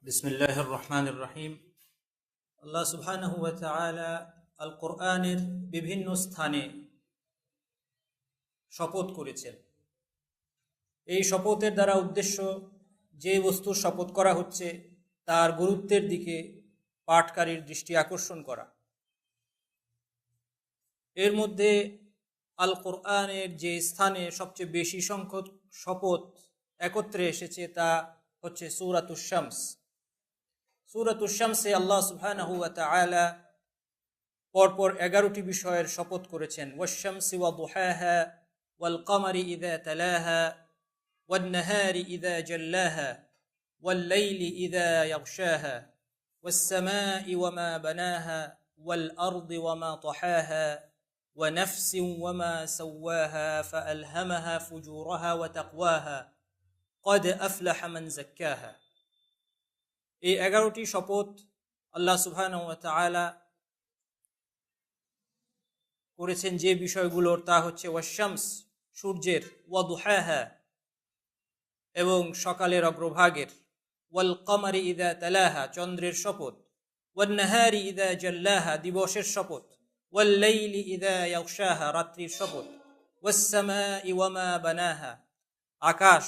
বিসমিল্লাহির রহমানির রহিম। আল্লাহ সুবহানাহু ওয়া তাআলা আল কোরআনের বিভিন্ন স্থানে শপথ করেছেন। এই শপথের দ্বারা উদ্দেশ্য যে বস্তুর শপথ করা হচ্ছে তার গুরুত্বের দিকে পাঠকারীর দৃষ্টি আকর্ষণ করা। এর মধ্যে আল কোরআনের যে স্থানে সবচেয়ে বেশি সংখ্যক শপথ একত্রে এসেছে তা হচ্ছে সূরাতুশ শামস। সূরাতুশ শামসে আল্লাহ সুবহানাহু ওয়া তাআলা পরপর 11টি বিষয়ের শপথ করেছেন। ওয়াশ-শামসি ওয়া দুহাহা ওয়াল কমারি ইযা তালাহা ওয়ান নাহারি ইযা জাল্লাহা ওয়াল লাইলি ইযা ইয়াগশাহা ওয়াস সামাই ওয়া মা বানাহা ওয়াল আরদি ওয়া মা তাহাহা ওয়া নাফসিন ওয়া মা সাওয়াহা ফাআলহামাহা ফুজুরাহা ওয়া তাকওয়াহা ক্বাদ আফলাহা মান যাক্কাহা। এই 11টি শপথ আল্লাহ সুবহানাহু ওয়া তাআলা করেছেন যে বিষয়গুলোর, তা হচ্ছে ওয়াশ-শামস সূর্যের, ওয়া দুহাহা এবং সকালের অগ্রভাগের, ওয়াল কমারি ইযা তালাহা চন্দ্রের শপথ, ওয়ান নাহারি ইযা জাল্লাহা দিবসের শপথ, ওয়াল লাইলি ইযা ইয়াগশাহা রাত্রির শপথ, ওয়াস সামাই ওয়া মা বানাহা আকাশ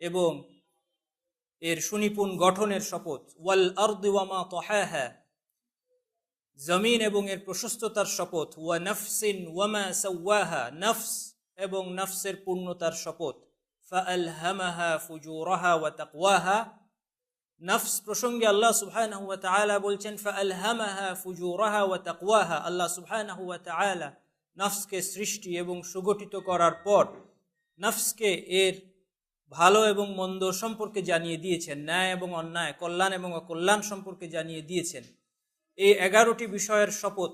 এবং এর সুনিপুণ গঠনের শপথ, ওয়াল আরদি ওয়া মা তাহাহা জমিন এবং এর প্রশস্ততার শপথ, ওয়া নাফসিন ওয়া মা সাওয়াহা নফস এবং নফসের পূর্ণতার শপথ, ফাআলহামাহা ফুজুরাহা ওয়া তাকওয়াহা। নফস প্রসঙ্গে আল্লাহ সুবহানাহু ওয়া তাআলা বলছেন ফাআলহামাহা ফুজুরাহা ওয়া তাকওয়াহা। আল্লাহ সুবহানাহু ওয়া তাআলা নফসকে সৃষ্টি এবং সুগঠিত করার পর নফসকে এর ভালো এবং মন্দ সম্পর্কে জানিয়ে দিয়েছেন, ন্যায় এবং অন্যায়, কল্যাণ এবং অকল্যাণ সম্পর্কে জানিয়ে দিয়েছেন। এই 11টি বিষয়ের শপথ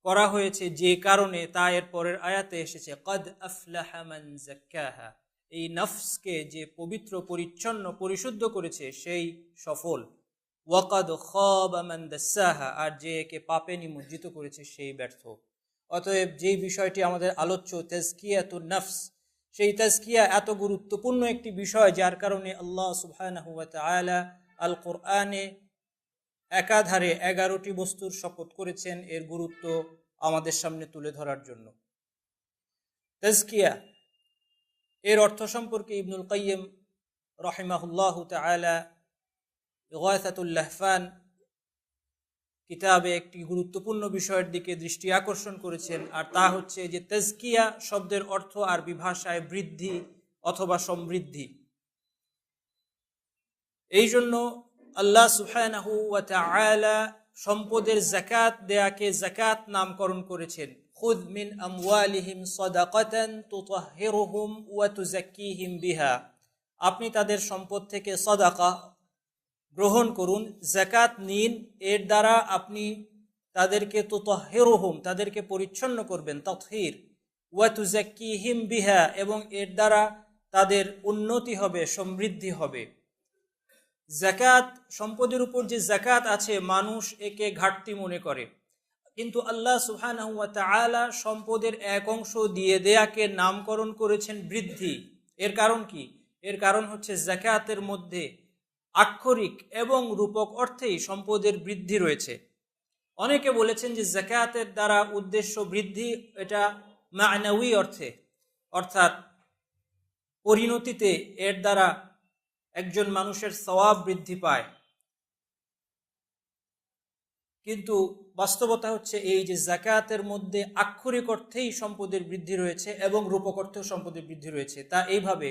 করা হয়েছে যে কারণে তা এর পরের আয়াতে এসেছে, ক্বাদ আফলাহা মান যাক্কাহা। এই নফসকে যে পবিত্র পরিচ্ছন্ন পরিশুদ্ধ করেছে সেই সফল। ওয়া ক্বাদ খাবা মান দাসসাহা, আর যে একে পাপে নিমজ্জিত করেছে সেই ব্যর্থ। অতএব যেই বিষয়টি আমাদের আলোচ্য তাজকিয়াতুন নফস, সেই তাজকিয়া এত গুরুত্বপূর্ণ একটি বিষয় যার কারণে আল্লাহ সুবহানাহু ওয়া তাআলা আল কোরআনে একাধারে 11টি বস্তুর শপথ করেছেন এর গুরুত্ব আমাদের সামনে তুলে ধরার জন্য। তাজকিয়া এর অর্থ সম্পর্কে ইবনুল কাইয়িম রাহিমাহুল্লাহু তাআলা ইগাসাতুল লাহফান কিতাবে একটি গুরুত্বপূর্ণ বিষয়ের দিকে দৃষ্টি আকর্ষণ করেছেন, আর তা হচ্ছে যে তাজকিয়া শব্দের অর্থ আরবি ভাষায় বৃদ্ধি অথবা সমৃদ্ধি। এই জন্য আল্লাহ সুবহানাহু ওয়া তাআলা সম্পদের যাকাত দেয়াকে যাকাত নামকরণ করেছেন। খুয মিন আমওয়ালিহিম সাদাকাতান তুতাহহিরুহুম ওয়া তুযাক্কিহিম বিহা। আপনি তাদের সম্পদ থেকে সাদাকা গ্রহণ করুন, যাকাত নিন, এর দ্বারা আপনি তাদেরকে তুতাহহিরুহুম তাদেরকে পরিচ্ছন্ন করবেন, তাতহীর, ওয়া তুযাক্কিহিম বিহা এবং এর দ্বারা তাদের উন্নতি হবে, সমৃদ্ধি হবে। যাকাত, সম্পদের উপর যে যাকাত আছে মানুষ একে ঘাটতি মনে করে, কিন্তু আল্লাহ সুবহানাহু ওয়া তাআলা সম্পদের এক অংশ দিয়ে দেয়াকে নামকরণ করেছেন বৃদ্ধি। এর কারণ কি? এর কারণ হচ্ছে যাকাতের মধ্যে আক্ষরিক এবং রূপক অর্থেই সম্পদের বৃদ্ধি রয়েছে। অনেকে বলেছেন যে যাকাতের দ্বারা উদ্দেশ্য বৃদ্ধি, এটা মা'নাউই অর্থে, অর্থাৎ পরিণতিতে এর দ্বারা একজন মানুষের সওয়াব বৃদ্ধি পায়। কিন্তু বাস্তবতা হচ্ছে এই যে যাকাতের মধ্যে আক্ষরিক অর্থেই সম্পদের বৃদ্ধি রয়েছে এবং রূপক অর্থেও সম্পদের বৃদ্ধি রয়েছে। তা এইভাবে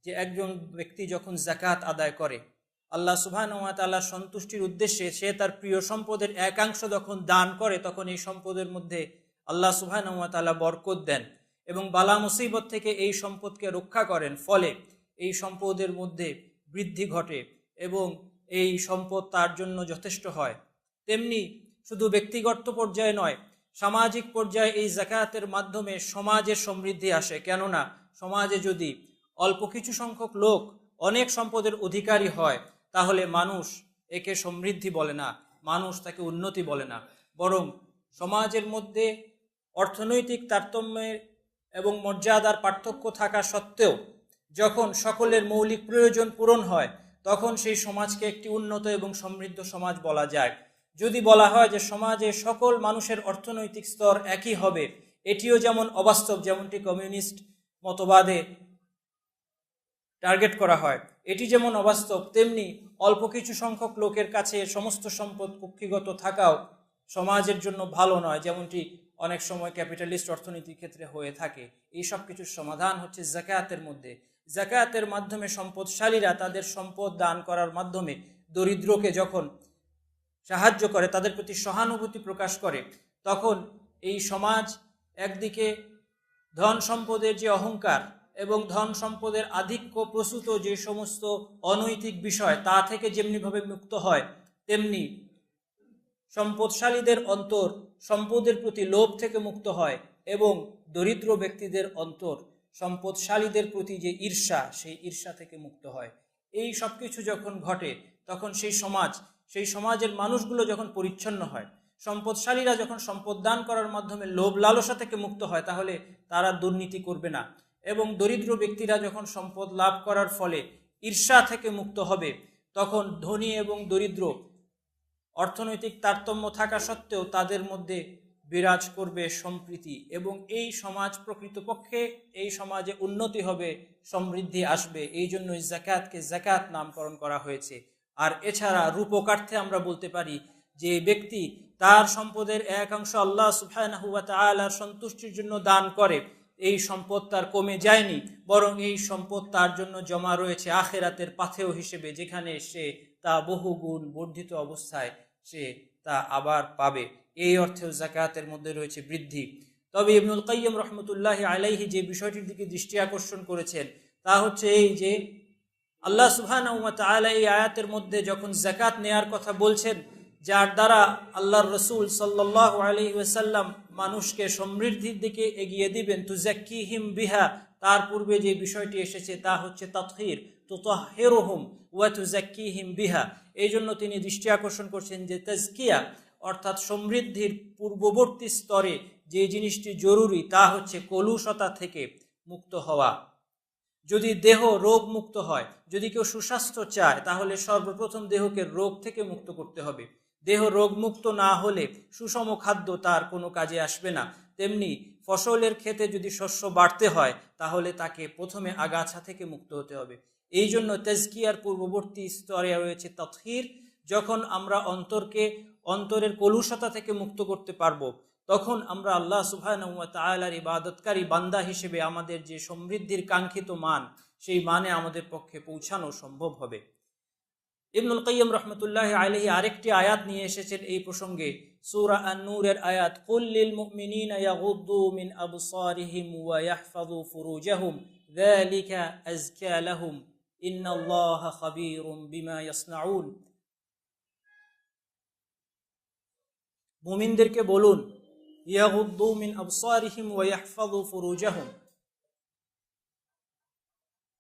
যে একজন ব্যক্তি যখন যাকাত আদায় করে আল্লাহ সুবহানাহু ওয়া তাআলার সন্তুষ্টির উদ্দেশ্যে, সে তার প্রিয় সম্পদের একাংশ যখন দান করে তখন এই সম্পদের মধ্যে আল্লাহ সুবহানাহু ওয়া তাআলা বরকত দেন এবং বালা মুসিবত থেকে এই সম্পদকে রক্ষা করেন। ফলে এই সম্পদের মধ্যে বৃদ্ধি ঘটে এবং এই সম্পদ তার জন্য যথেষ্ট হয়। তেমনি শুধু ব্যক্তিগত পর্যায়ে নয়, সামাজিক পর্যায়ে এই যাকাতের মাধ্যমে সমাজের সমৃদ্ধি আসে। কেননা সমাজে যদি অল্প কিছু সংখ্যক লোক অনেক সম্পদের অধিকারী হয় তাহলে মানুষ একে সমৃদ্ধি বলে না, মানুষ তাকে উন্নতি বলে না, বরং সমাজের মধ্যে অর্থনৈতিক তারতম্যের এবং মর্যাদার পার্থক্য থাকা সত্ত্বেও যখন সকলের মৌলিক প্রয়োজন পূরণ হয় তখন সেই সমাজকে একটি উন্নত এবং সমৃদ্ধ সমাজ বলা যায়। যদি বলা হয় যে সমাজে সকল মানুষের অর্থনৈতিক স্তর একই হবে, এটিও যেমন অবাস্তব, যেমনটি কমিউনিস্ট মতবাদে টার্গেট করা হয়, এটি যেমন অবাস্তব, তেমনি অল্প কিছু সংখ্যক লোকের কাছে সমস্ত সম্পদ কুক্ষিগত থাকাও সমাজের জন্য ভালো নয়, যেমনটি অনেক সময় ক্যাপিটালিস্ট অর্থনীতির ক্ষেত্রে হয়ে থাকে। এই সব কিছুর সমাধান হচ্ছে যাকাতের মধ্যে। যাকাতের মাধ্যমে সম্পদশালীরা তাদের সম্পদ দান করার মাধ্যমে দরিদ্রকে যখন সাহায্য করে, তাদের প্রতি সহানুভূতি প্রকাশ করে, তখন এই সমাজ একদিকে ধন সম্পদের যে অহংকার এবং ধন সম্পদের আধিক্য প্রসূত যে সমস্ত অনৈতিক বিষয় তা থেকে যেমনিভাবে মুক্ত হয়, তেমনি সম্পদশালীদের অন্তর সম্পদের প্রতি লোভ থেকে মুক্ত হয় এবং দরিদ্র ব্যক্তিদের অন্তর সম্পদশালীদের প্রতি যে ঈর্ষা, সেই ঈর্ষা থেকে মুক্ত হয়। এই সব কিছু যখন ঘটে তখন সেই সমাজের মানুষগুলো যখন পরিচ্ছন্ন হয়, সম্পদশালীরা যখন সম্পদ দান করার মাধ্যমে লোভ লালসা থেকে মুক্ত হয়, তাহলে তারা দুর্নীতি করবে না। এবং দরিদ্র ব্যক্তিরা যখন সম্পদ লাভ করার ফলে ঈর্ষা থেকে মুক্ত হবে, তখন ধনী এবং দরিদ্র অর্থনৈতিক তারতম্য থাকা সত্ত্বেও তাদের মধ্যে বিরাজ করবে সম্প্রীতি, এবং এই সমাজ প্রকৃতপক্ষে এই সমাজে উন্নতি হবে, সমৃদ্ধি আসবে। এই জন্যই যাকাতকে যাকাত নামকরণ করা হয়েছে। আর এছাড়া রূপকার্থে আমরা বলতে পারি যে ব্যক্তি তার সম্পদের এক অংশ আল্লাহ সুবহানাহু ওয়া তাআলার সন্তুষ্টির জন্য দান করে, এই সম্পদ তার কমে যায়নি, বরং এই সম্পদ তার জন্য জমা রয়েছে আখিরাতের পাথেয় হিসেবে, যেখানে সে তা বহুগুণ বর্ধিত অবস্থায় সে তা আবার পাবে। এই অর্থেও যাকাতের মধ্যে রয়েছে বৃদ্ধি। তবে ইবনুল কাইয়্যিম রাহমাতুল্লাহি আলাইহি যে বিষয়টির দিকে দৃষ্টি আকর্ষণ করেছেন তা হচ্ছে এই যে আল্লাহ সুবহানাহু ওয়া তাআলা এই আয়াতের মধ্যে যখন যাকাত নেয়ার কথা বলছেন, যার দ্বারা আল্লাহর রাসূল সাল্লাল্লাহু আলাইহি ওয়াসাল্লাম মানুষকে সমৃদ্ধির দিকে এগিয়ে দিবেন, তুযাক্কিহিম বিহা, তার পূর্বে যে বিষয়টি এসেছে তা হচ্ছে তাতহির, তুতাহহিরুহুম ওয়া তুযাক্কিহিম বিহা। এই জন্য তিনি দৃষ্টি আকর্ষণ করছেন যে তাজকিয়া অর্থাৎ সমৃদ্ধির পূর্ববর্তী স্তরে যে জিনিসটি জরুরি তা হচ্ছে কলুষতা থেকে মুক্ত হওয়া। যদি দেহ রোগ মুক্ত হয়, যদি কেউ সুস্বাস্থ্য চায়, তাহলে সর্বপ্রথম দেহকে রোগ থেকে মুক্ত করতে হবে। দেহ রোগমুক্ত না হলে সুষম খাদ্য তার কোনো কাজে আসবে না। তেমনি ফসলের ক্ষেতে যদি শস্য বাড়তে হয়, তাহলে তাকে প্রথমে আগাছা থেকে মুক্ত হতে হবে। এই জন্য তাজকিয়ার পূর্ববর্তী স্তরে রয়েছে তাতহির। যখন আমরা অন্তরের কলুষতা থেকে মুক্ত করতে পারবো, তখন আমরা আল্লাহ সুবহানাহু ওয়া তাআলার ইবাদতকারী বান্দা হিসেবে আমাদের যে সমৃদ্ধির কাঙ্ক্ষিত মান, সেই মানে আমাদের পক্ষে পৌঁছানো সম্ভব হবে। ইবনুল কাইয়্যিম রাহমাতুল্লাহি আলাইহি আরেকটি আয়াত নিয়ে এসেছেন এই প্রসঙ্গে, সূরা আন-নূরের আয়াত, কুল লিল মুমিনিনা ইয়াগুদ্দু মিন আবসারিহিম ওয়া ইয়াহফাযু ফুরুজাহুম যালিকা আযকা লাহুম ইন্নাল্লাহা খাবীরুম বিমা ইয়াসনাউন। মুমিনদেরকে বলুন, ইয়াগুদ্দু মিন আবসারিহিম ওয়া ইয়াহফাযু ফুরুজাহুম,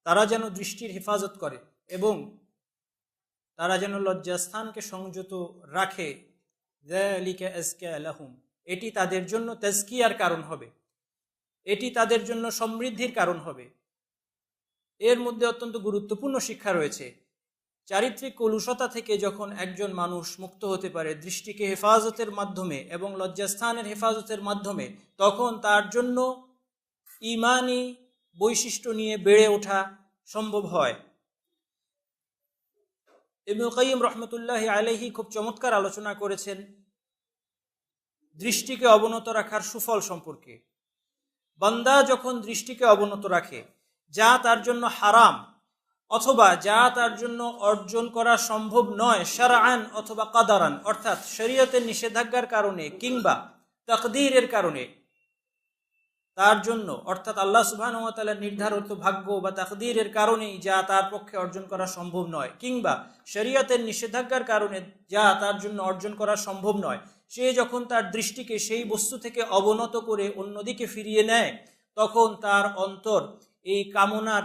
তারা যেন দৃষ্টির হেফাজত করে এবং তারা যেন লজ্জাস্থানকে সংযত রাখে। যালিকা আযকা লাহুম, এটি তাদের জন্য তাজকিয়ার কারণ হবে, এটি তাদের জন্য সমৃদ্ধির কারণ হবে। এর মধ্যে অত্যন্ত গুরুত্বপূর্ণ শিক্ষা রয়েছে। চারিত্রিক কলুষতা থেকে যখন একজন মানুষ মুক্ত হতে পারে দৃষ্টিকে হেফাজতের মাধ্যমে এবং লজ্জাস্থানের হেফাজতের মাধ্যমে, তখন তার জন্য ঈমানি বৈশিষ্ট্য নিয়ে বেড়ে ওঠা সম্ভব হয়। ইবনুল কাইয়্যিম রাহমাতুল্লাহি আলাইহি খুব চমৎকার আলোচনা করেছেন দৃষ্টিকে অবনত রাখার সুফল সম্পর্কে। বান্দা যখন দৃষ্টিকে অবনত রাখে, যা তার জন্য হারাম অথবা যা তার জন্য অর্জন করা সম্ভব নয়, শারআন অথবা কাদারান, অর্থাৎ শরীয়তের নিষেধাজ্ঞার কারণে কিংবা তাকদীরের কারণে তার জন্য, অর্থাৎ আল্লাহ সুবহানাহু ওয়া তাআলার নির্ধারিত ভাগ্য বা তাকদীরের কারণেই যা তার পক্ষে অর্জন করা সম্ভব নয়, কিংবা শরীয়তের নিষেধাজ্ঞার কারণে যা তার জন্য অর্জন করা সম্ভব নয়, সে যখন তার দৃষ্টিকে সেই বস্তু থেকে অবনত করে অন্যদিকে ফিরিয়ে নেয়, তখন তার অন্তর এই কামনার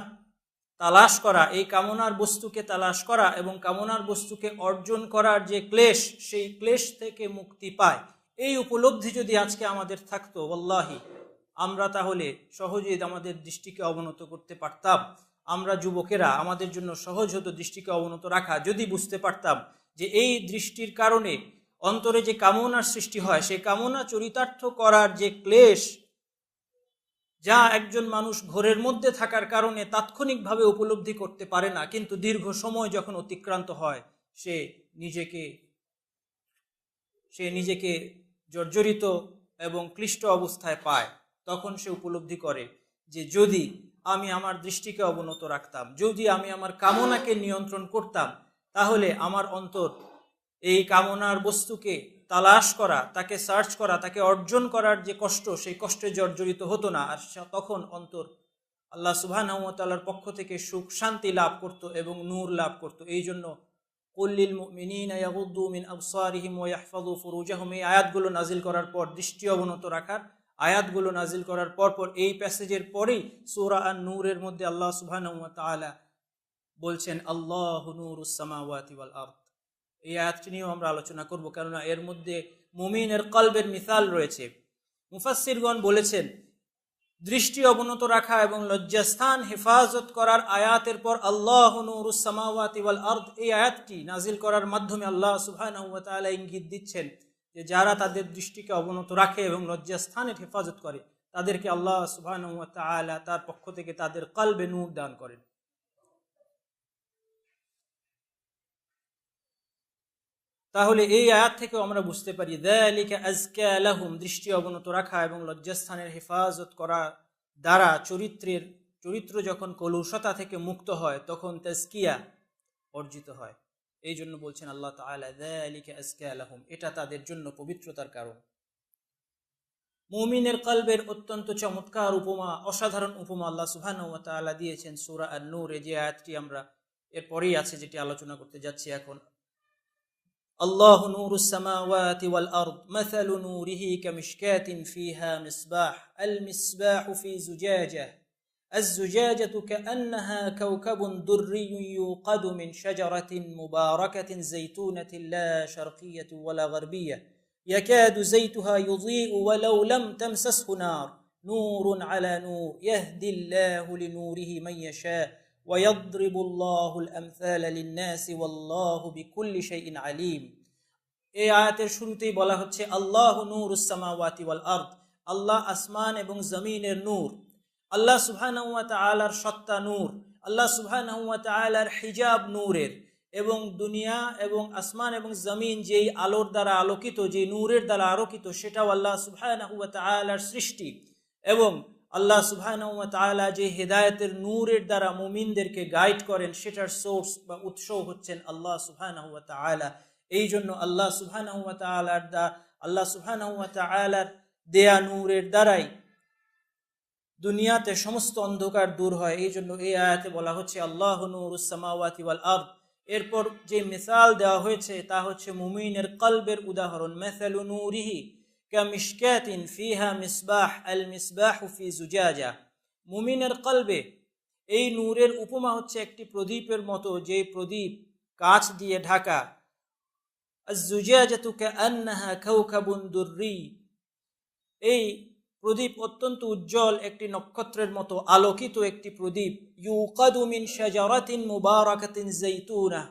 তালাশ করা, এই কামনার বস্তুকে তালাশ করা এবং কামনার বস্তুকে অর্জন করার যে ক্লেশ, সেই ক্লেশ থেকে মুক্তি পায়। এই উপলব্ধি যদি আজকে আমাদের থাকতো, ওয়াল্লাহি আমরা তাহলে সহজেই আমাদের দৃষ্টিকে অবনত করতে পারতাম। আমরা যুবকেরা আমাদের জন্য সহজ হতো দৃষ্টিকে অবনত রাখা যদি বুঝতে পারতাম যে এই দৃষ্টির কারণে অন্তরে যে কামনার সৃষ্টি হয়, সেই কামনা চরিতার্থ করার যে ক্লেশ, যা একজন মানুষ ঘোরের মধ্যে থাকার কারণে তাৎক্ষণিকভাবে উপলব্ধি করতে পারে না, কিন্তু দীর্ঘ সময় যখন অতিক্রান্ত হয় সে নিজেকে জর্জরিত এবং ক্লিষ্ট অবস্থায় পায়, তখন সে উপলব্ধি করে যে যদি আমি আমার দৃষ্টিকে অবনত রাখতাম, যদি আমি আমার কামনাকে নিয়ন্ত্রণ করতাম, তাহলে আমার অন্তর এই কামনার বস্তুকে তালাশ করা, তাকে সার্চ করা, তাকে অর্জন করার যে কষ্ট, সেই কষ্টে জর্জরিত হতো না। আর তখন অন্তর আল্লাহ সুবহানাহু ওয়া তাআলার পক্ষ থেকে সুখ শান্তি লাভ করত এবং নূর লাভ করত। এই জন্য কুল্লিল মুমিনিনা ইয়াগুদ্দু মিন আবসারিহিম ওয়া ইয়াহফাযু ফুরুজাহুম, এই আয়াতগুলো নাজিল করার পর, দৃষ্টি অবনত রাখার আয়াতগুলো নাজিল করার পর এই প্যাসেজের পরেই সূরা আন-নূরের মধ্যে আল্লাহ সুবহানাহু ওয়া তাআলা বলছেন আল্লাহু নূরুস সামাওয়াতি ওয়াল আরদ। এই আয়াতটি নিয়েও আমরা আলোচনা করব, কেননা এর মধ্যে মুমিনের কলবের মিসাল রয়েছে। মুফাসসিরগণ বলেছেন দৃষ্টি অবনত রাখা এবং লজ্জাস্থান হেফাজত করার আয়াতের পর আল্লাহু নূরুস সামাওয়াতি ওয়াল আরদ, এই আয়াতটি নাজিল করার মাধ্যমে আল্লাহ সুবহানাহু ওয়া তাআলা ইঙ্গিত দিচ্ছেন যে যারা তাদের দৃষ্টিকে অবনত রাখে এবং লজ্জাস্থানের হেফাজত করে, তাদেরকে আল্লাহ সুবহানাহু ওয়া তাআলা তার পক্ষ থেকে তাদের কলবে নূর দান করেন। তাহলে এই আয়াত থেকেও আমরা বুঝতে পারি যালিকা আযকা লাহুম, দৃষ্টি অবনত রাখা এবং লজ্জাস্থানের হেফাজত করা দ্বারা চরিত্র যখন কলুষতা থেকে মুক্ত হয় তখন তাজকিয়া অর্জিত হয়। এই জন্য বলছেন আল্লাহ তাআলা যালিকা আযকা লাহুম, এটা তাদের জন্য পবিত্রতার কারণ। মুমিনের কলবের অত্যন্ত চমৎকার উপমা, অসাধারণ উপমা আল্লাহ সুবহানাহু ওয়া তাআলা দিয়েছেন সূরা আন-নূরে, যে আয়াতটি আমরা এরপরেই আছে, যেটি আলোচনা করতে যাচ্ছি এখন। الله نور السماوات والأرض مثل نوره كمشكاة فيها مصباح المصباح في زجاجة الزجاجة كأنها كوكب دري يوقد من شجرة مباركة زيتونة لا شرقية ولا غربية يكاد زيتها يضيء ولو لم تمسسه نار نور على نور يهدي الله لنوره من يشاء ويضرب الله الأمثال للناس والله بكل شيء عليم। এই আয়াতের শুরুতেই বলা হচ্ছে আল্লাহু নূরুস সামাওয়াতি ওয়াল আরদ, আল্লাহ আসমান এবং জমিনের নূর। আল্লাহ সুবহানাহু ওয়া তাআলার সত্তা নূর, আল্লাহ সুবহানাহু ওয়া তাআলার হিজাব নূরের, এবং দুনিয়া এবং আসমান এবং জমিন যেই আলোর দ্বারা আলোকিত, যে নূরের দ্বারা আলোকিত, সেটাও আল্লাহ সুবহানাহু ওয়া তাআলার সৃষ্টি। এবং আল্লাহ সুবহানাহু ওয়া তাআলা যে হেদায়েতের নূরের দ্বারা মুমিনদেরকে গাইড করেন, সেটার সোর্স বা উৎস হচ্ছেন আল্লাহ সুবহানাহু ওয়া তাআলা। এই জন্য আল্লাহ সুবহানাহু ওয়া তাআলার দেয়া নূরের দ্বারাই দুনিয়াতে সমস্ত অন্ধকার দূর হয়। এই জন্য এই আয়াতে বলা হচ্ছে আল্লাহু নূরুস সামাওয়াতি ওয়াল আরদ। এরপর যে মিসাল দেওয়া হয়েছে তা হচ্ছে মুমিনের কলবের উদাহরণ। মাসালু নূরিহি কামিশকাতিন ফিহা মিসবাহ আল মিসবাহু ফি জুজাজা, মুমিনের কলবে এই নূরের উপমা হচ্ছে একটি প্রদীপের মতো, যে প্রদীপ কাঁচ দিয়ে ঢাকা। আজ-জুজাজাতু কাআন্নাহা কাওকাবুন দুররি, এই প্রদীপ অত্যন্ত উজ্জ্বল, একটি নক্ষত্রের মতো আলোকিত একটি প্রদীপ। ইউকাদু মিন শাজারাতিন মুবারাকাতিন যাইতুনা,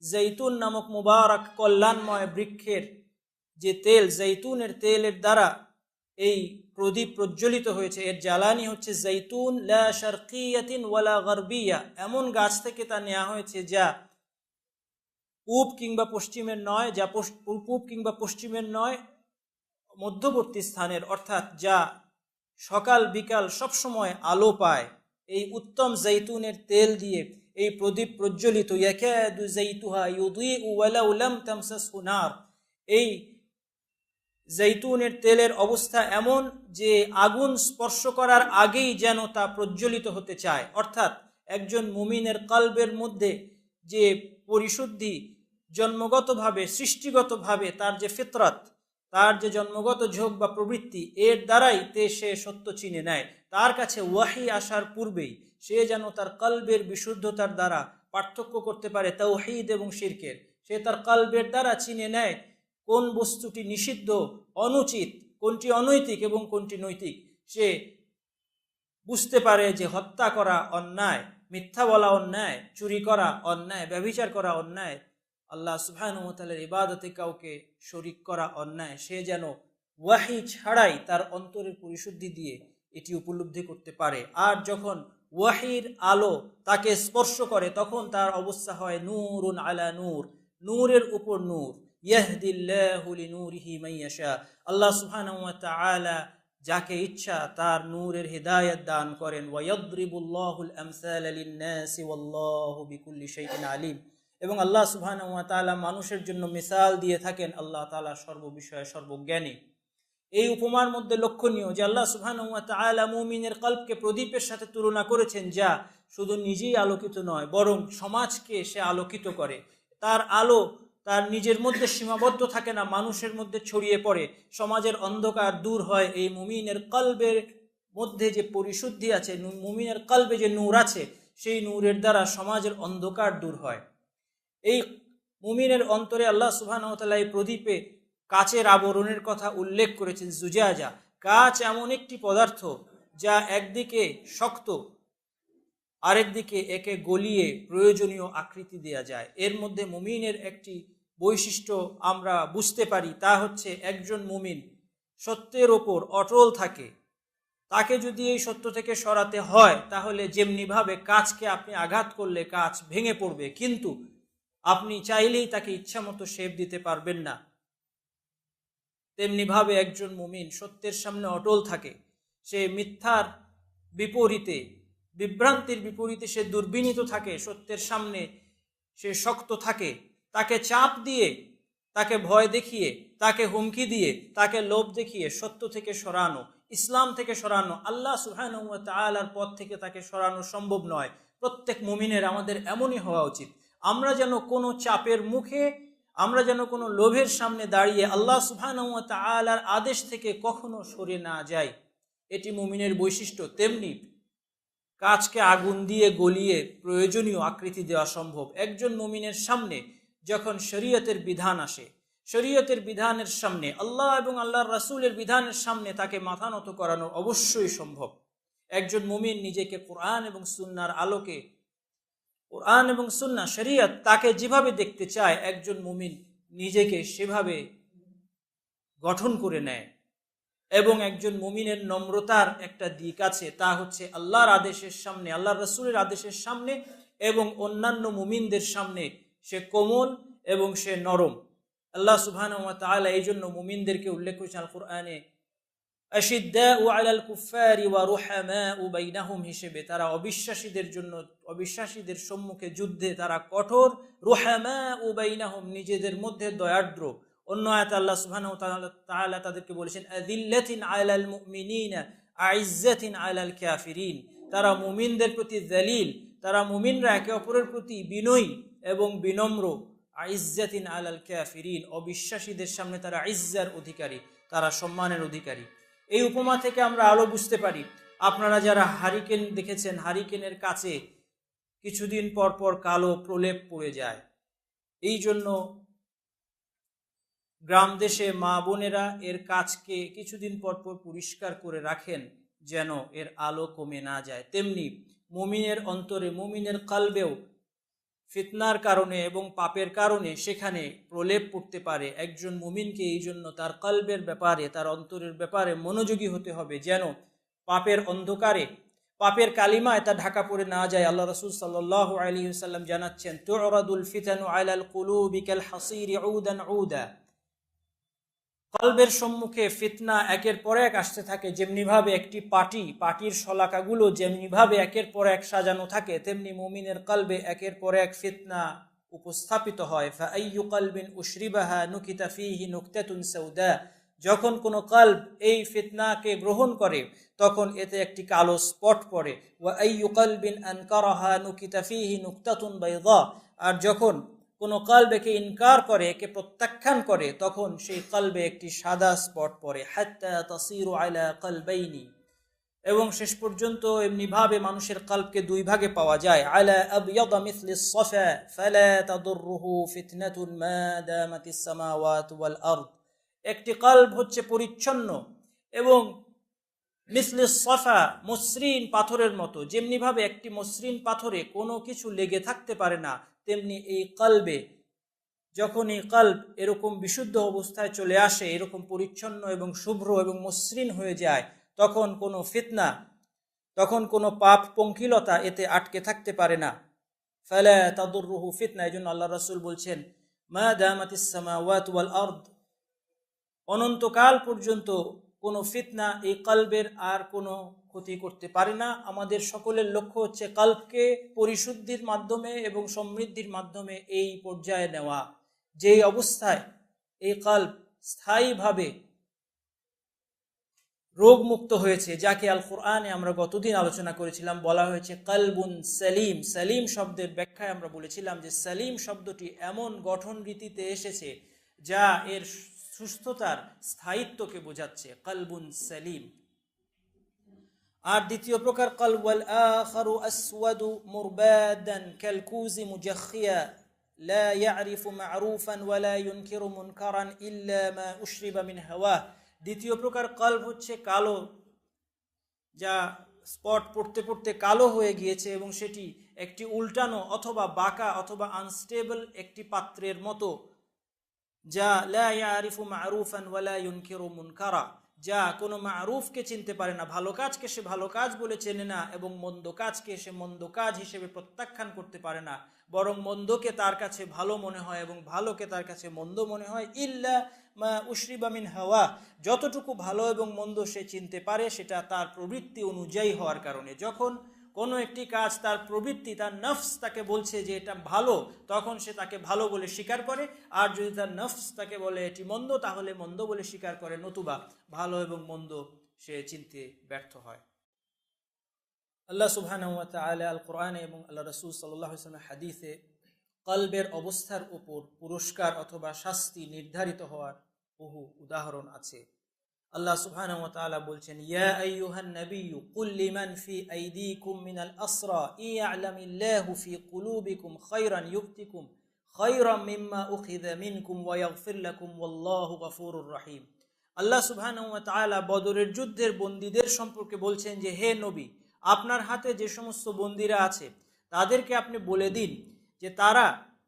যাইতুন নামক মুবারক কল্যাণময় বৃক্ষের যে তেল, যাইতুনের তেলের দ্বারা এই প্রদীপ প্রজ্বলিত হয়েছে। এর জ্বালানি হচ্ছে যাইতুন লা শারকিয়াতিন ওয়ালা গারবিয়া, এমন গাছ থেকে তা নেওয়া হয়েছে যা পূব কিংবা পশ্চিমের নয়, মধ্যবর্তী স্থানের, অর্থাৎ যা সকাল বিকাল সবসময় আলো পায়। এই উত্তম জৈতুনের তেল দিয়ে এই প্রদীপ প্রজ্বলিত। ইয়াকাদু যাইতুহা ইউদিউ ওয়ালাউ লাম তামসাসহু নার, এই জৈতুনের তেলের অবস্থা এমন যে আগুন স্পর্শ করার আগেই যেন তা প্রজ্বলিত হতে চায়। অর্থাৎ একজন মুমিনের কলবের মধ্যে যে পরিশুদ্ধি জন্মগতভাবে, সৃষ্টিগতভাবে তার যে ফিতরত, তার যে জন্মগত ঝোঁক বা প্রবৃত্তি, এর দ্বারাই সে সত্য চিনে নেয়। তার কাছে ওয়াহি আসার পূর্বেই সে যেন তার কলবের বিশুদ্ধতার দ্বারা পার্থক্য করতে পারে তাওহীদ এবং শিরকের। সে তার কলবের দ্বারা চিনে নেয় কোন বস্তুটি নিষিদ্ধ, অনুচিত, কোনটি অনৈতিক এবং কোনটি নৈতিক। সে বুঝতে পারে যে হত্যা করা অন্যায়, মিথ্যা বলা অন্যায়, চুরি করা অন্যায়, ব্যভিচার করা অন্যায়, আল্লাহ সুবহানাহু ওয়া তাআলার ইবাদতে কাউকে শরীক করা অন্যায়, সে যেন ওয়াহি ছাড়াই তার অন্তরের পরিশুদ্ধি দিয়ে এটি উপলব্ধি করতে পারে। আর যখন ওয়াহির আলো তাকে স্পর্শ করে তখন তার অবস্থা হয় নূরুন আলা নূর, নূরের উপর নূর। ইয়াহদিল্লাহু লিনূরিহি মান ইয়াশা, আল্লাহ সুবহানাহু ওয়া তাআলা যাকে ইচ্ছা তার নূরের হিদায়াত দান করেন। ওয়া ইয়াদরিবুল্লাহুল আমসালা লিন-নাসি ওয়াল্লাহু বিকুল্লি শাইইন আলিম, এবং আল্লাহ সুবহানাহু ওয়া তাআলা মানুষের জন্য মিসাল দিয়ে থাকেন, আল্লাহ তাআলা সর্ববিষয়ে সর্বজ্ঞানী। এই উপমার মধ্যে লক্ষণীয় যে আল্লাহ সুবহানাহু ওয়া তাআলা মুমিনের কলবকে প্রদীপের সাথে তুলনা করেছেন, যা শুধু নিজেই আলোকিত নয় বরং সমাজকে সে আলোকিত করে। তার আলো তার নিজের মধ্যে সীমাবদ্ধ থাকে না, মানুষের মধ্যে ছড়িয়ে পড়ে, সমাজের অন্ধকার দূর হয়। এই মুমিনের কলবের মধ্যে যে পরিশুদ্ধি আছে, মুমিনের কলবে যে নূর আছে, সেই নূরের দ্বারা সমাজের অন্ধকার দূর হয়। এই মুমিনের অন্তরে আল্লাহ সুবহানাহু ওয়া তাআলা এই প্রদীপে কাচের আবরণের কথা উল্লেখ করেছেন। জুজাজা, কাচ এমন একটি পদার্থ যা একদিকে শক্ত, আরেকদিকে একে গলিয়ে প্রয়োজনীয় আকৃতি দেয়া যায়। এর মধ্যে মুমিনের একটি বৈশিষ্ট্য আমরা বুঝতে পারি, তা হচ্ছে একজন মুমিন সত্যের ওপর অটল থাকে। তাকে যদি এই সত্য থেকে সরাতে হয় তাহলে যেমনিভাবে কাচকে আপনি আঘাত করলে কাচ ভেঙে পড়বে, কিন্তু আপনি চাইলেই তাকে ইচ্ছামতো শেপ দিতে পারবেন না। তেমনিভাবে একজন মুমিন সত্যের সামনে অটল থাকে। সে মিথ্যার বিপরীতে, বিভ্রান্তির বিপরীতে সে দুর্বিনীত থাকে, সত্যের সামনে সে শক্ত থাকে। তাকে চাপ দিয়ে, তাকে ভয় দেখিয়ে, তাকে হুমকি দিয়ে, তাকে লোভ দেখিয়ে সত্য থেকে সরানো, ইসলাম থেকে সরানো, আল্লাহ সুবহানাহু ওয়া তাআলার পথ থেকে তাকে সরানো সম্ভব নয়। প্রত্যেক মুমিনের আমাদের এমনই হওয়া উচিত। আমরা যেন কোনো চাপের মুখে, আমরা যেন কোনো লোভের সামনে দাঁড়িয়ে আল্লাহ সুবহানাহু ওয়া তাআলার আদেশ থেকে কখনো সরে না যাই। এটি মুমিনের বৈশিষ্ট্য। তেমনি কাচকে আগুন দিয়ে গলিয়ে প্রয়োজনীয় আকৃতি দেওয়া সম্ভব। একজন মুমিনের সামনে যখন শরীয়তের বিধান আসে, শরীয়তের বিধানের সামনে, আল্লাহ এবং আল্লাহর রাসূলের বিধানের সামনে তাকে মাথা নত করানো অবশ্যই সম্ভব। একজন মুমিন নিজেকে কোরআন এবং সুন্নাহর আলোকে, কোরআন এবং সুন্নাহ শরীয়ত তাকে যেভাবে দেখতে চায়, একজন মুমিন নিজেকে সেভাবে গঠন করে নেয়। এবং একজন মুমিনের নম্রতার একটা দিক আছে, তা হচ্ছে আল্লাহর আদেশের সামনে, আল্লাহর রাসূলের আদেশের সামনে এবং অন্যান্য মুমিনদের সামনে সে কোমল এবং সে নরম। আল্লাহ সুবহানাহু ওয়া তাআলা এই জন্য মুমিনদেরকে উল্লেখ করেছেন আল কোরআনে আশিদ্দাউ আলাল কুফারি ওয়া রুহামাউ বাইনাহুম হিসেবে। তারা অবিশ্বাসীদের জন্য, অবিশ্বাসীদের সম্মুখে যুদ্ধে তারা কঠোর, রুহামাউ বাইনাহুম নিজেদের মধ্যে দয়ার্দ্র। অন্য আয়াতে আল্লাহ সুবহানাহু ওয়া তাআলা তাদেরকে বলেছেন আযিল্লাতিন আলাল মুমিনিনা আইজ্জাতিন আলাল কাফিরিন। তারা মুমিনদের প্রতি যালিল, তারা মুমিনরা একে অপরের প্রতি বিনয়ী এবং বিনম্র। আইজ্জাতিন আলাল কাফিরিন, অবিশ্বাসীদের সামনে তারা ইজ্জার অধিকারী, তারা সম্মানের অধিকারী। এই উপমা থেকে আমরা আলো বুঝতে পারি। আপনারা যারা হারিকেন দেখেছেন, হারিকেনের কাছে কিছুদিন পর পর কালো প্রলেপ পড়ে যায়। এই জন্য গ্রাম দেশে মা বোনেরা এর কাজকে কিছুদিন পর পর পরিষ্কার করে রাখেন যেন এর আলো কমে না যায়। তেমনি মুমিনের অন্তরে, মুমিনের কলবেও ফিতনার কারণে এবং পাপের কারণে সেখানে প্রলেপ পড়তে পারে। একজন মুমিনকে এই জন্য তার কলবের ব্যাপারে, তার অন্তরের ব্যাপারে মনোযোগী হতে হবে, যেন পাপের অন্ধকারে, পাপের কালিমায় তা ঢাকা পড়ে না যায়। আল্লাহ রাসূল সাল্লাল্লাহু আলাইহি ওয়াসাল্লাম জানাচ্ছেন, তুরাদুল ফিতানু আলাল কুলুবি কাল হাসিরি উদান উদা। কলবের সম্মুখে ফিতনা একের পর এক আসতে থাকে। যেমনিভাবে একটি পাটির শলাকাগুলো যেমনিভাবে একের পর এক সাজানো থাকে, তেমনি মুমিনের কলবে একের পর এক ফিতনা উপস্থাপিত হয়। ফাআইয়ু কলবিন উশরিবাহা নুকিতা ফীহি নুকতাতুন সাউদা। যখন কোনো কলব এই ফিতনাকে গ্রহণ করে তখন এতে একটি কালো স্পট পড়ে। ওয়া আইয়ু কলবিন আনকারাহা নুকিতা ফীহি নুকতাতুন বাইদা। আর যখন কোনো কলব একে ইনকার করে, একে প্রত্যাখ্যান করে, তখন সেই কলবে একটি সাদা স্পট পড়ে। হাত্তা তাসিরু আলা কলবাইনি। এবং শেষ পর্যন্ত এমনিভাবে মানুষের কলবকে দুই ভাগে পাওয়া যায়। আলা আবয়াদা মিসলিস সাফা ফালা তাদুররুহু ফিতনাতুন মা দামাতিস সামাওয়াতু ওয়াল আরদ। একটি কলব হচ্ছে পরিচ্ছন্ন এবং মিসলি সফা, মসৃণ পাথরের মতো। যেমনিভাবে একটি মসৃণ পাথরে কোনো কিছু লেগে থাকতে পারে না, তেমনি এই কলবে, যখন এই কলব এরকম বিশুদ্ধ অবস্থায় চলে আসে, এরকম পরিচ্ছন্ন এবং শুভ্র এবং মসৃণ হয়ে যায়, তখন কোনো ফিতনা, তখন কোনো পাপ পঙ্কিলতা এতে আটকে থাকতে পারে না। ফালা তাদুররুহু ফিতনা, এই জন্য আল্লাহ রাসূল বলছেন মা দামাতিস সামাওয়াতু ওয়াল আরদ, অনন্তকাল পর্যন্ত কোনো ফিতনা এই কলবের আর কোনো ক্ষতি করতে পারে না। আমাদের সকলের লক্ষ্য হচ্ছে কলবকে পরিশুদ্ধির মাধ্যমে এবং সমৃদ্ধির মাধ্যমে এই পর্যায়ে নেওয়া, যেই অবস্থায় এই কলব স্থায়ীভাবে রোগমুক্ত হয়েছে, যাকে আল কোরআনে আমরা গতদিন আলোচনা করেছিলাম, বলা হয়েছে কলবুন সালিম। সালিম শব্দের ব্যাখ্যায় আমরা বলেছিলাম যে সালিম শব্দটি এমন গঠন রীতিতে এসেছে যা এর সুস্থতার স্থায়িত্বকে বোঝাচ্ছে, কলবুন সালিম। আর দ্বিতীয় প্রকার কলব, ওয়াল আখারু আসওয়াদু মুরবাদান কালকুজি মুজাখিয়া লা ইয়ারিফু মা'রুফান ওয়া লা ইউনকিরু মুনকারান ইল্লা মা উশরিবা মিন হাওয়া। দ্বিতীয় প্রকার কলব হচ্ছে কালো, যা স্পট পড়তে পড়তে কালো হয়ে গিয়েছে এবং সেটি একটি উল্টানো অথবা বাঁকা অথবা আনস্টেবল একটি পাত্রের মতো, যা লা ইয়ারিফু মা'রুফান ওয়া লা ইউনকিরু মুনকারা, যা কোনো মা'রুফকে চিনতে পারে না, ভালো কাজকে সে ভালো কাজ বলে চেনে না এবং মন্দ কাজকে সে মন্দ কাজ হিসেবে প্রত্যাখ্যান করতে পারে না, বরং মন্দকে তার কাছে ভালো মনে হয় এবং ভালোকে তার কাছে মন্দ মনে হয়। ইল্লা মা উশরিবা মিন হাওয়া, যতটুকু ভালো এবং মন্দ সে চিনতে পারে সেটা তার প্রবৃত্তি অনুযায়ী হওয়ার কারণে। যখন কোনো একটি কাজ তার প্রবৃত্তি, তার নফস তাকে বলছে যে এটা ভালো, তখন সে তাকে ভালো বলে স্বীকার করে, আর যদি তার নফস তাকে বলে এটি মন্দ, তাহলে মন্দ বলে স্বীকার করে, নতুবা ভালো এবং মন্দ সে চিনতে ব্যর্থ হয়। আল্লাহ সুবহানাহু ওয়া তাআলা আল কোরআনে এবং আল্লাহ রাসূল সাল্লাল্লাহু আলাইহি ওয়াসাল্লামের হাদিসে কলবের অবস্থার উপর পুরস্কার অথবা শাস্তি নির্ধারিত হওয়ার বহু উদাহরণ আছে। আল্লাহ সুবহানাহু ওয়া তাআলা বলছেন, ইয়া আইয়ুহান নাবিয়্যু কুল লিমান ফি আইদিকুম মিনাল আসরা ইয়ালামিল্লাহু ফি কুলুবিকুম খায়রান ইউতিকুম খায়রাম মিম্মা উখিযা মিনকুম ওয়া ইয়াগফির লাকুম ওয়াল্লাহু গফুরুর রহিম। আল্লাহ সুবহানাহু ওয়া তাআলা বদরের যুদ্ধের বন্দীদের সম্পর্কে বলছেন যে, হে নবী, আপনার হাতে যে সমস্ত বন্দীরা আছে তাদেরকে আপনি বলে দিন যে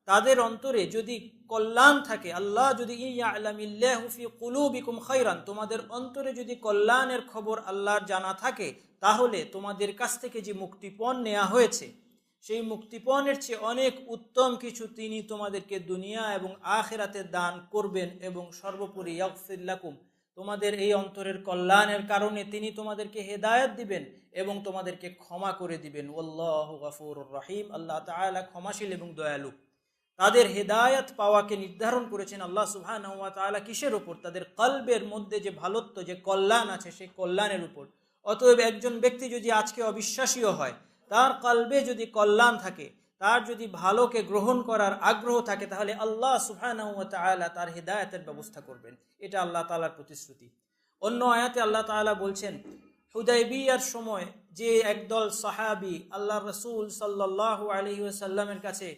তাদের অন্তরে যদি কল্যাণ থাকে, আল্লাহ যদি ইয়ালামিল্লাহু ফি কুলুবিকুম খায়রান, তোমাদের অন্তরে যদি কল্যাণের খবর আল্লাহর জানা থাকে, তাহলে তোমাদের কাছ থেকে যে মুক্তিপণ নেওয়া হয়েছে সেই মুক্তিপণের চেয়ে অনেক উত্তম কিছু তিনি তোমাদেরকে দুনিয়া এবং আখিরাতে দান করবেন, এবং সর্বোপরি ইয়াগফির লাকুম, তোমাদের এই অন্তরের কল্যাণের কারণে তিনি তোমাদেরকে হেদায়েত দিবেন এবং তোমাদেরকে ক্ষমা করে দিবেন। আল্লাহু গফুরুর রহিম, আল্লাহ তাআলা ক্ষমাশীল এবং দয়ালু। তাদের হেদায়েত পাওয়াকে নির্ধারণ করেছেন আল্লাহ সুবহানাহু ওয়া তাআলা কিসের উপর? তাদের কলবের মধ্যে যে ভালোত্ব, যে কল্যাণ আছে, সেই কল্যাণের উপর। অতএব একজন ব্যক্তি যদি আজকে অবিশ্বাসীও হয়, তার কলবে যদি কল্যাণ থাকে, তার যদি ভালোকে গ্রহণ করার আগ্রহ থাকে, তাহলে আল্লাহ সুবহানাহু ওয়া তাআলা তার হেদায়েতের ব্যবস্থা করবেন। এটা আল্লাহ তাআলার প্রতিশ্রুতি। অন্য আয়াতে আল্লাহ তাআলা বলছেন, হুদায়বিয়ার সময় যে একদল সাহাবী আল্লাহ রাসূল সাল্লাল্লাহু আলাইহি ওয়াসাল্লামের কাছে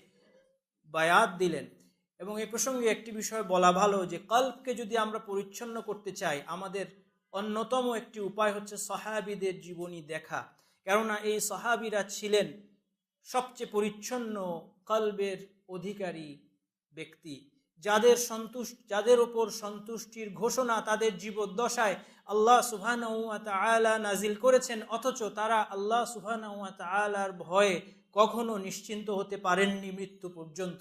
বায়াত দিলেন, এবং এই প্রসঙ্গে একটি বিষয় বলা ভালো যে কলবকে যদি আমরা পরিচ্ছন্ন করতে চাই, আমাদের অন্যতম একটি উপায় হচ্ছে সাহাবীদের জীবনী দেখা। কেননা এই সাহাবীরা ছিলেন সবচেয়ে পরিচ্ছন্ন কলবের অধিকারী ব্যক্তি, যাদের ওপর সন্তুষ্টির ঘোষণা তাদের জীবদ্দশায় আল্লাহ সুবহানাহু ওয়া তাআলা নাজিল করেছেন, অথচ তারা আল্লাহ সুবহানাহু ওয়া তাআলার ভয়ে কখনো নিশ্চিন্ত হতে পারেননি মৃত্যু পর্যন্ত।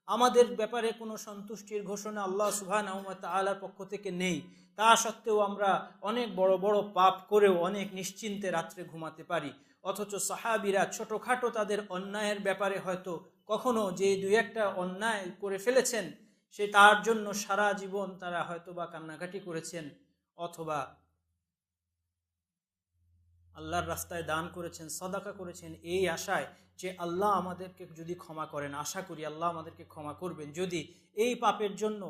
আমাদের ব্যাপারে কোনো সন্তুষ্টির ঘোষণা আল্লাহ সুবহানাহু ওয়া তাআলার পক্ষ থেকে নেই, তা সত্ত্বেও আমরা অনেক বড় বড় পাপ করেও অনেক নিশ্চিন্তে রাত্রে ঘুমাতে পারি। অথচ সাহাবীরা ছোটোখাটো তাদের অন্যায়ের ব্যাপারে হয়তো কখনো যে দুই একটা অন্যায় করে ফেলেছেন, সে তার জন্য সারা জীবন তারা হয়তো বা কান্নাকাটি করেছেন, অথবা আল্লাহর রাস্তায় দান করেছেন, সাদাকা করেছেন, এই আশায় যে আল্লাহ আমাদেরকে যদি ক্ষমা করেন, আশা করি আল্লাহ আমাদেরকে ক্ষমা করবেন। যদি এই পাপের জন্য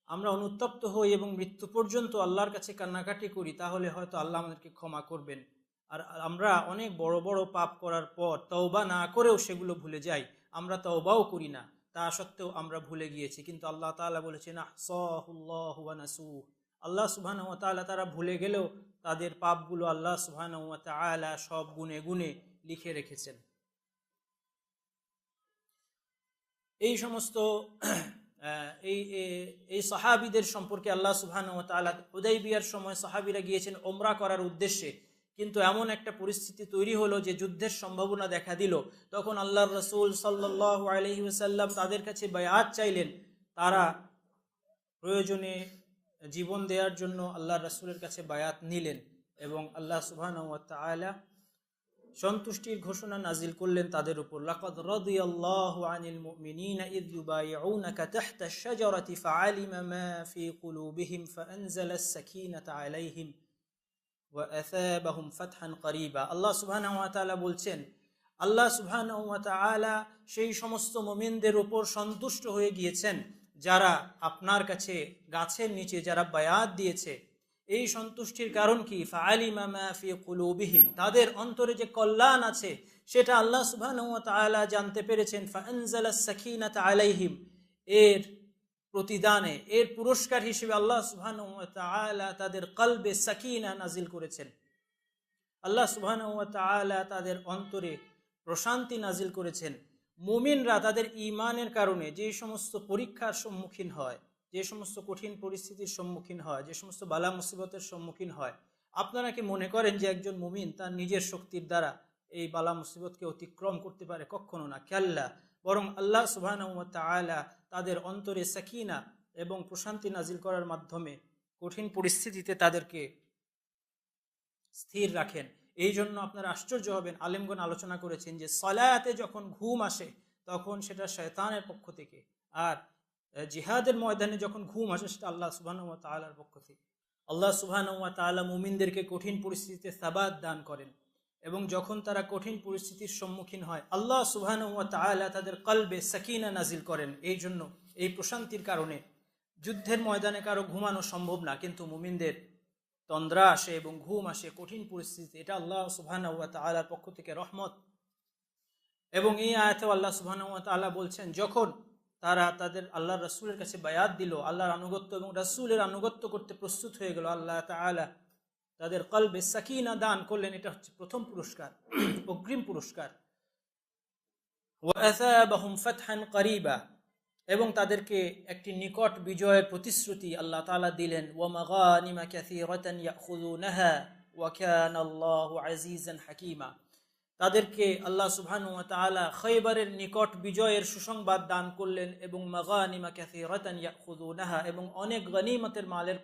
আমরা অনুতপ্ত হই এবং মৃত্যু পর্যন্ত আল্লাহর কাছে কান্নাকাটি করি, তাহলে হয়তো আল্লাহ আমাদেরকে ক্ষমা করবেন। আর আমরা অনেক বড় বড় পাপ করার পর তওবা না করেও সেগুলো ভুলে যাই, আমরা তওবাও করি না, তা সত্ত্বেও আমরা ভুলে গিয়েছি। কিন্তু আল্লাহ তাআলা বলেছেন, আহসাহুল্লাহু ওয়া নাসুহ, আল্লাহ সুবহানাহু ওয়া তাআলা তারা ভুলে গেলেও তাদের পাপগুলো আল্লাহ সুবহানাহু ওয়া তাআলা সব গুণে গুণে লিখে রেখেছেন। এই সমস্ত এই এই সাহাবীদের সম্পর্কে আল্লাহ সুবহানাহু ওয়া তাআলা হুদাইবিয়ার সময় সাহাবীরা গিয়েছেন ওমরা করার উদ্দেশ্যে, কিন্তু এমন একটা পরিস্থিতি তৈরি হলো যে যুদ্ধের সম্ভাবনা দেখা দিল। তখন আল্লাহর রাসূল সাল্লাল্লাহু আলাইহি ওয়াসাল্লাম তাদের কাছে বায়াত চাইলেন। তারা প্রয়োজনে জীবন দেওয়ার জন্য আল্লাহর রাসূলের কাছে বায়াত নিলেন এবং আল্লাহ সুবহানাহু ওয়া তাআলা সন্তুষ্টির ঘোষণা নাজিল করলেন তাদের উপর। লাকাদ রাদিয়াল্লাহু আনিল মুমিনিনা ইয ইউবাইউনাকা তাহতা আশ-শাজারাতি ফাআলিমা মা ফি কুলুবিহিম ফাআনজালাস সাকিনাতা আলাইহিম ওয়া আসাবাহুম ফাতহান করিবা। আল্লাহ সুবহানাহু ওয়া তাআলা বলছেন, আল্লাহ সুবহানাহু ওয়া তাআলা সেই সমস্ত মুমিনদের উপর সন্তুষ্ট হয়ে গিয়েছেন যারা আপনার কাছে গাছের নিচে যারা বায়াত দিয়েছে। এই সন্তুষ্টির কারণ কি? ফাআলিমা মা ফি কুলুবিহিম, তাদের অন্তরে যে কল্যাণ আছে সেটা আল্লাহ সুবহানাহু ওয়া তাআলা জানতে পেরেছেন। ফাআনজালাস সাকিনাতা আলাইহিম, এর প্রতিদানে এর পুরস্কার হিসেবে আল্লাহ সুবহানাহু ওয়া তাআলা তাদের কলবে সাকিনা নাজিল করেছেন। আল্লাহ সুবহানাহু ওয়া তাআলা তাদের অন্তরে প্রশান্তি নাজিল করেছেন। মুমিনরা তাদের ঈমানের কারণে যে সমস্ত পরীক্ষার সম্মুখীন হয়, যে সমস্ত কঠিন পরিস্থিতির সম্মুখীন হয়, যে সমস্ত বালা মুসিবতের সম্মুখীন হয়, আপনারা কি মনে করেন যে একজন মুমিন তার নিজের শক্তির দ্বারা এই বালা মুসিবতকে অতিক্রম করতে পারে? কখনো না, কাল্লা। বরং আল্লাহ সুবহানাহু ওয়া তাআলা তাদের অন্তরে সাকিনা এবং প্রশান্তি নাজিল করার মাধ্যমে কঠিন পরিস্থিতিতে তাদেরকে স্থির রাখেন। এই জন্য আপনারা আশ্চর্য হবেন, আলেমগণ আলোচনা করেছেন যে সালাতে যখন ঘুম আসে তখন সেটা শয়তানের পক্ষ থেকে, আর জিহাদের ময়দানে যখন ঘুম আসে সেটা আল্লাহ সুবহানাহু ওয়া তাআলার পক্ষ থেকে। আল্লাহ সুবহানাহু ওয়া তাআলা মুমিনদেরকে কঠিন পরিস্থিতিতে সাবাত দান করেন এবং যখন তারা কঠিন পরিস্থিতির সম্মুখীন হয় আল্লাহ সুবহানাহু ওয়া তাআলা তাদের কলবে সাকিনা নাজিল করেন। এই জন্য এই প্রশান্তির কারণে যুদ্ধের ময়দানে কারো ঘুমানো সম্ভব না, কিন্তু মুমিনদের তন্দ্রা আসে এবং ঘুম আসে কঠিন পরিস্থিতি। এটা আল্লাহ সুবহানাহু ওয়া তাআলার পক্ষ থেকে রহমত। এবং এই আয়াতেও আল্লাহ সুবহানাহু ওয়া তাআলা বলছেন, যখন তারা তাদের আল্লাহর রাসূলের কাছে বায়াত দিল, আল্লাহর আনুগত্য এবং রাসূলের আনুগত্য করতে প্রস্তুত হয়ে গেল, আল্লাহ তাআলা তাদের কলবে সাকিনা দান করলেন। এটা হচ্ছে প্রথম পুরস্কার, অগ্রিম পুরস্কার। ওয়া আসাবাহুম ফাতহান করিবা, এবং তাদেরকে একটি নিকট বিজয়ের প্রতিশ্রুতি আল্লাহ তাআলা দিলেন। ওয়া মাগানিমা কাসীরাতান ইয়াখুযুনাহা ওয়া কানাল্লাহু আজিজান হাকীমা, তাদেরকে আল্লাহ সুবহানাহু ওয়া তাআলা খয়বরের নিকট বিজয়ের সুসংবাদ দান করলেন এবং মাগানিমা কাসীরাতান ইয়াখুযুনাহা, এবং অনেক গনিমতের মালের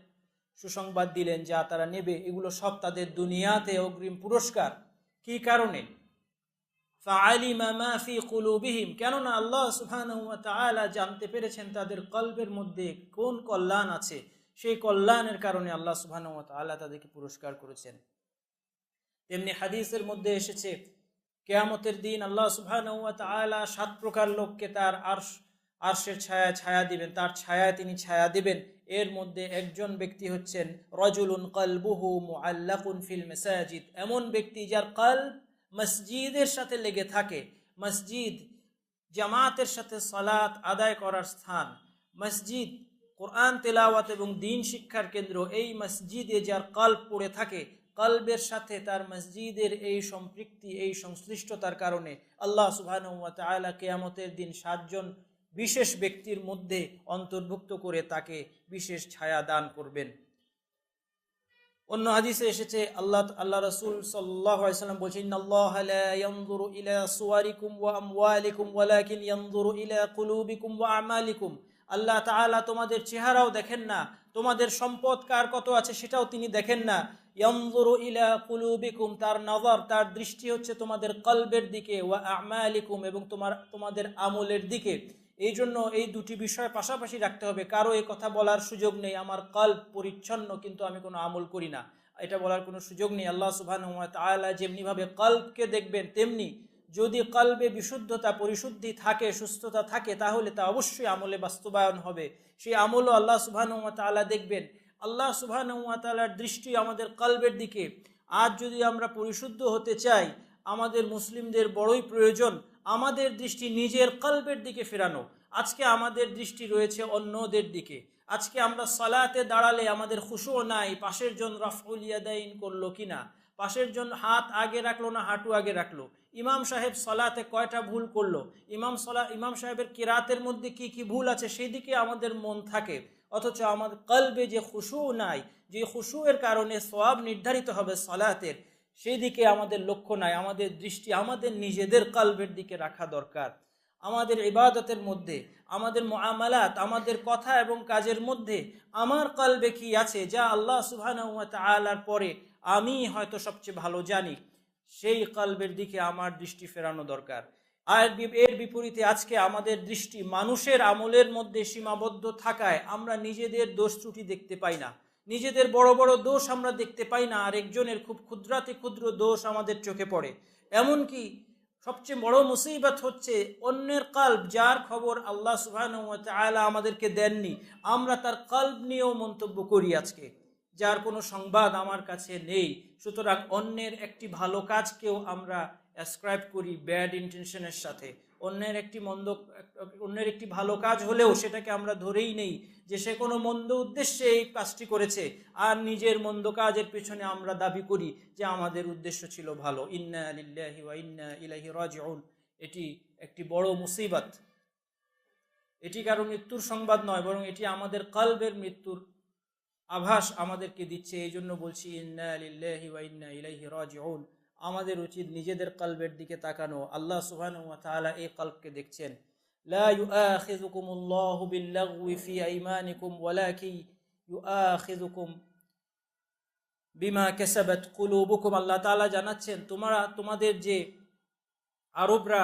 সুসংবাদ দিলেন যা তারা নেবে। এগুলো সব তাদের দুনিয়াতে অগ্রিম পুরস্কার। কি কারণে? ফাআলিমা মা ফি কুলুবিহিম, কেননা আল্লাহ সুবহানাহু ওয়া তাআলা জানতে পেরেছেন তাদের কলবের মধ্যে কোন কল্যাণ আছে। সেই কল্যাণের কারণে আল্লাহ সুবহানাহু ওয়া তাআলা তাদেরকে পুরস্কার করেছেন। তেমনি হাদিসের মধ্যে এসেছে, কিয়ামতের দিন আল্লাহ সুবহানাহু ওয়া তাআলা 7 প্রকার লোককে তার আরশের ছায়ায় ছায়া দিবেন, তার ছায়ায় তিনি ছায়া দিবেন। এর মধ্যে একজন ব্যক্তি হচ্ছেন রাজুলুন কলবুহু মুআল্লাকুন ফিল মাসাজিদ, এমন ব্যক্তি যার কলব মসজিদের সাথে লেগে থাকে। মসজিদ জামাতের সাথে সালাত আদায় করার স্থান, মসজিদ কোরআন তেলাওয়াত এবং দ্বীন শিক্ষার কেন্দ্র। এই মসজিদে যার কলব পড়ে থাকে, কলবের সাথে তার মসজিদের এই সম্পৃক্তি, এই সংশ্লিষ্টতার কারণে আল্লাহ সুবহানাহু ওয়া তাআলা কিয়ামতের দিন 7 জন বিশেষ ব্যক্তির মধ্যে অন্তর্ভুক্ত করে তাকে বিশেষ ছায়া দান করবেন। অন্য হাদিসে এসেছে আল্লাহ রাসূল সাল্লাল্লাহু আলাইহি ওয়াসাল্লাম বলেছেন, ইন্নাল্লাহা লা ইয়ানজুরু ইলা সুওয়ারিকুম ওয়া আমওয়ালিকুম ওয়ালাকিন ইয়ানজুরু ইলা কুলুবিকুম ওয়া আমালিকুম, আল্লাহ তাআলা তোমাদের চেহারাও দেখেন না, তোমাদের সম্পদ কার কত আছে সেটাও তিনি দেখেন না। ইয়ানজুরু ইলা কুলুবিকুম, তার নজর, তার দৃষ্টি হচ্ছে তোমাদের কলবের দিকে, ওয়া আমালিকুম, এবং তোমাদের আমলের দিকে। এই জন্য এই দুটি বিষয় পাশাপাশি রাখতে হবে। কারো এই কথা বলার সুযোগ নেই আমার কলব পরিচ্ছন্ন কিন্তু আমি কোনো আমল করি না, এটা বলার কোনো সুযোগ নেই। আল্লাহ সুবহানাহু ওয়া তাআলা যেমনিভাবে কলবকে দেখবেন, তেমনি যদি কলবে বিশুদ্ধতা পরিশুদ্ধি থাকে, সুস্থতা থাকে, তাহলে তা অবশ্যই আমলে বাস্তবায়ন হবে। সেই আমলও আল্লাহ সুবহানাহু ওয়া তাআলা দেখবেন। আল্লাহ সুবহানাহু ওয়া তাআলার দৃষ্টি আমাদের কলবের দিকে। আজ যদি আমরা পরিশুদ্ধ হতে চাই, আমাদের মুসলিমদের বড়ই প্রয়োজন আমাদের দৃষ্টি নিজের কলবের দিকে ফেরানো। আজকে আমাদের দৃষ্টি রয়েছে অন্যদের দিকে। আজকে আমরা সালাতে দাঁড়ালে আমাদের খুশু নাই, পাশের জন রাফউল ইয়াদাইন করলো কিনা, পাশের জন হাত আগে রাখলো না হাঁটু আগে রাখলো, ইমাম সাহেব সালাতে কয়টা ভুল করলো, ইমাম সাহেবের কিরাতের মধ্যে কি কি ভুল আছে সেই দিকে আমাদের মন থাকে, অথচ আমাদের কলবে যে খুশু নাই, যে খুশুয়ের কারণে সওয়াব নির্ধারিত হবে সালাতের, সেই দিকে আমাদের লক্ষ্য নাই। আমাদের দৃষ্টি আমাদের নিজেদের কলবের দিকে রাখা দরকার। আমাদের ইবাদতের মধ্যে, আমাদের মুআমালাত, আমাদের কথা এবং কাজের মধ্যে আমার কলবে কি আছে, যা আল্লাহ সুবহানাহু ওয়া তাআলার পরে আমি হয়তো সবচেয়ে ভালো জানি, সেই কলবের দিকে আমার দৃষ্টি ফেরানো দরকার। আর এর বিপরীতে আজকে আমাদের দৃষ্টি মানুষের আমলের মধ্যে সীমাবদ্ধ থাকায় আমরা নিজেদের দোষ ত্রুটি দেখতে পাই না, নিজেদের বড় বড় দোষ আমরা দেখতে পাই না, আর একজনের খুব ক্ষুদ্রাতি ক্ষুদ্র দোষ আমাদের চোখে পড়ে। এমনকি সবচেয়ে বড় মুসিবত হচ্ছে অন্যের কলব, যার খবর আল্লাহ সুবহানাহু ওয়া তাআলা আমাদেরকে দেননি, আমরা তার কলব নিয়েও মন্তব্য করি আজকে, যার কোনো সংবাদ আমার কাছে নেই। সুতরাং অন্যের একটি ভালো কাজকেও আমরা অ্যাসক্রাইব করি ব্যাড ইন্টেনশনের সাথে। অন্যের একটি ভালো কাজ হলেও সেটাকে আমরা ধরেই নেই যে সে কোনো মন্দ উদ্দেশ্যে এই কাজটি করেছে, আর নিজের মন্দ কাজের পেছনে আমরা দাবি করি যে আমাদের উদ্দেশ্য ছিল ভালো। ইন্না লিল্লাহি ওয়া ইন্না ইলাইহি রাজিউন। এটি একটি বড় মুসিবত। এটি কারো মৃত্যুর সংবাদ নয়, বরং এটি আমাদের কলবের মৃত্যুর আভাস আমাদেরকে দিচ্ছে। এই জন্য বলছি ইন্না লিল্লাহি ওয়া ইন্না ইলাইহি রাজিউন। আমাদের উচিত নিজেদের কলবের দিকে তাকানো। আল্লাহ সুবহানাহু ওয়া তাআলা এই কলবকে দেখছেন। লা ইউআখিযুকুমুল্লাহু বিল্লাগওয়ি ফি আইমানিকুম ওয়ালাকিন ইউআখিযুকুম বিমা কাসাবাত কুলুবুকুম। আল্লাহ তাআলা জানাচ্ছেন, তোমাদের যে আরবরা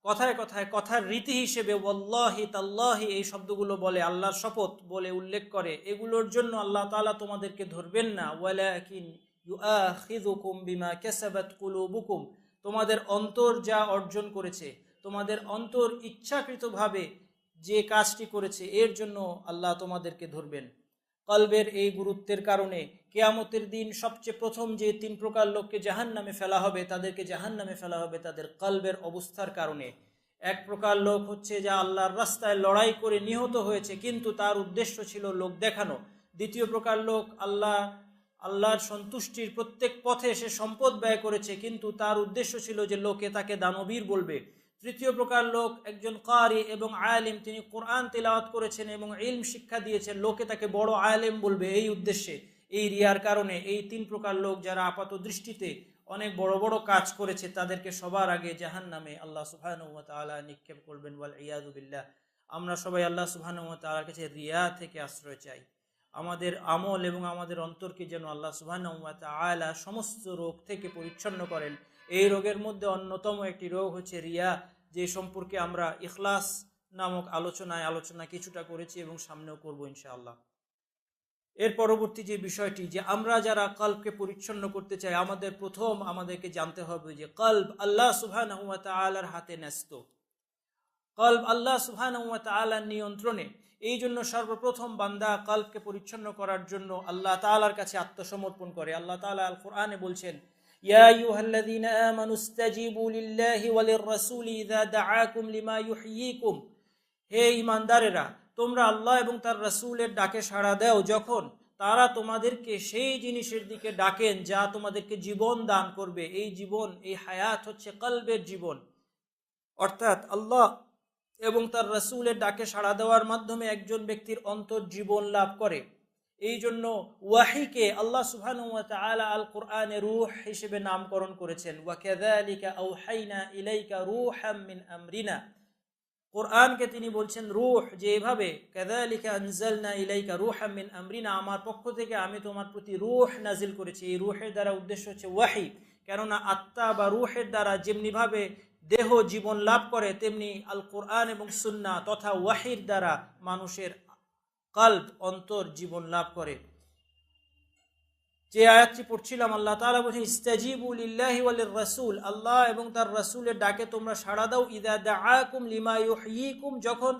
কথায় কথায় কথার রীতি হিসেবে ওয়াল্লাহি তাল্লাহি এই শব্দগুলো বলে, আল্লাহর শপথ বলে উল্লেখ করে, এগুলোর জন্য আল্লাহ তাআলা তোমাদেরকে ধরবেন না। ওয়ালাকিন ইউআখিযুকুম বিমা কাসাবাত কুলুবুকুম, তোমাদের অন্তর যা অর্জন করেছে, তোমাদের অন্তর ইচ্ছাকৃতভাবে যে কাজটি করেছে, এর জন্য আল্লাহ তোমাদেরকে ধরবেন। কলবের এই গুরুত্বের কারণে কিয়ামতের দিন সবচেয়ে প্রথম যে 3 প্রকার লোককে জাহান্নামে ফেলা হবে, তাদেরকে জাহান্নামে ফেলা হবে তাদের কলবের অবস্থার কারণে। এক প্রকার লোক হচ্ছে যা আল্লাহর রাস্তায় লড়াই করে নিহত হয়েছে, কিন্তু তার উদ্দেশ্য ছিল লোক দেখানো। দ্বিতীয় প্রকার লোক আল্লাহর সন্তুষ্টির প্রত্যেক পথে সে সম্পদ ব্যয় করেছে, কিন্তু তার উদ্দেশ্য ছিল যে লোকে তাকে দানবীর বলবে। তৃতীয় প্রকার লোক একজন কারি এবং আলেম, তিনি কোরআন তেলাওয়াত করেছেন এবং ইলম শিক্ষা দিয়েছেন, লোকে তাকে বড় আলেম বলবে, এই উদ্দেশ্যে, এই রিয়ার কারণে। এই 3 প্রকার লোক যারা আপাত দৃষ্টিতে অনেক বড় বড় কাজ করেছে, তাদেরকে সবার আগে জাহান্নামে আল্লাহ সুবহানাহু ওয়া তাআলা নিক্ষেপ করবেন, ওয়াল ইয়াযু বিল্লাহ। আমরা সবাই আল্লাহ সুবহানাহু ওয়া তাআলার কাছে রিয়া থেকে আশ্রয় চাই। আমাদের আমল এবং আমাদের অন্তরকে যেন আল্লাহ সুবহানাহু ওয়া তাআলা সমস্ত রোগ থেকে পরিচ্ছন্ন করেন। এই রোগের মধ্যে অন্যতম একটি রোগ হচ্ছে রিয়া, যে সম্পর্কে আমরা ইখলাস নামক আলোচনা কিছুটা করেছি এবং সামনেও করব ইনশাআল্লাহ। এর পরবর্তী যে বিষয়টি, যে আমরা যারা কলবকে পরিচ্ছন্ন করতে চাই, আমাদেরকে জানতে হবে যে কলব আল্লাহ সুবহানাহু ওয়া তাআলার হাতে ন্যস্ত, কলব আল্লাহ সুবহানাহু ওয়া তাআলার নিয়ন্ত্রণে। এই জন্য সর্বপ্রথম বান্দা কলবকে পরিচ্ছন্ন করার জন্য আল্লাহ তাআলার কাছে আত্মসমর্পণ করে। আল্লাহ তাআলা আল কোরআনে বলছেন, ইয়া আইয়ুহাল্লাযীনা আমানু ইসতাজিবু লিল্লাহি ওয়া লির-রাসূলি ইযা দাআকুম লিমা ইউহয়িকুম। হে ঈমানদারেরা, তোমরা আল্লাহ এবং তার রাসূলের ডাকে সাড়া দাও যখন তারা তোমাদেরকে সেই জিনিসের দিকে ডাকেন যা তোমাদেরকে জীবন দান করবে। এই জীবন, এই হায়াত হচ্ছে কলবের জীবন, অর্থাৎ আল্লাহ এবং তার রাসূলের ডাকে সাড়া দেওয়ার মাধ্যমে একজন ব্যক্তির অন্তর জীবন লাভ করে। এই জন্য ওয়াহিকে আল্লাহ সুবহানাহু ওয়া তাআলা আল কোরআনে রূহ হিসেবে নামকরণ করেছেন। ওয়া কাযালিকা আওহাইনা ইলাইকা রূহাম মিন আমরিনা। কোরআনকে তিনি বলছেন রূহ, যে এভাবে কাযালিকা আনজালনা ইলাইকা রূহাম মিন আমরিনা, আমার পক্ষ থেকে আমি তোমার প্রতি রূহ নাজিল করেছি। এই রূহের দ্বারা উদ্দেশ্য হচ্ছে ওয়াহি, কেননা আত্মা বা রূহের দ্বারা যেমনিভাবে দেহ জীবন লাভ করে, তেমনি আল কোরআন এবং সুন্নাহ তথা ওয়াহির দ্বারা মানুষের কলব, অন্তর জীবন লাভ করে। যে আয়াতটি পড়ছিলাম, আল্লাহ তাআলা বলেন ইস্তাজিবু লিল্লাহি ওয়া লির-রাসূল, আল্লাহ এবং তার রাসূলের ডাকে তোমরা সাড়া দাও। ইযা দাআকুম লিমা ইউহয়িকুম, যখন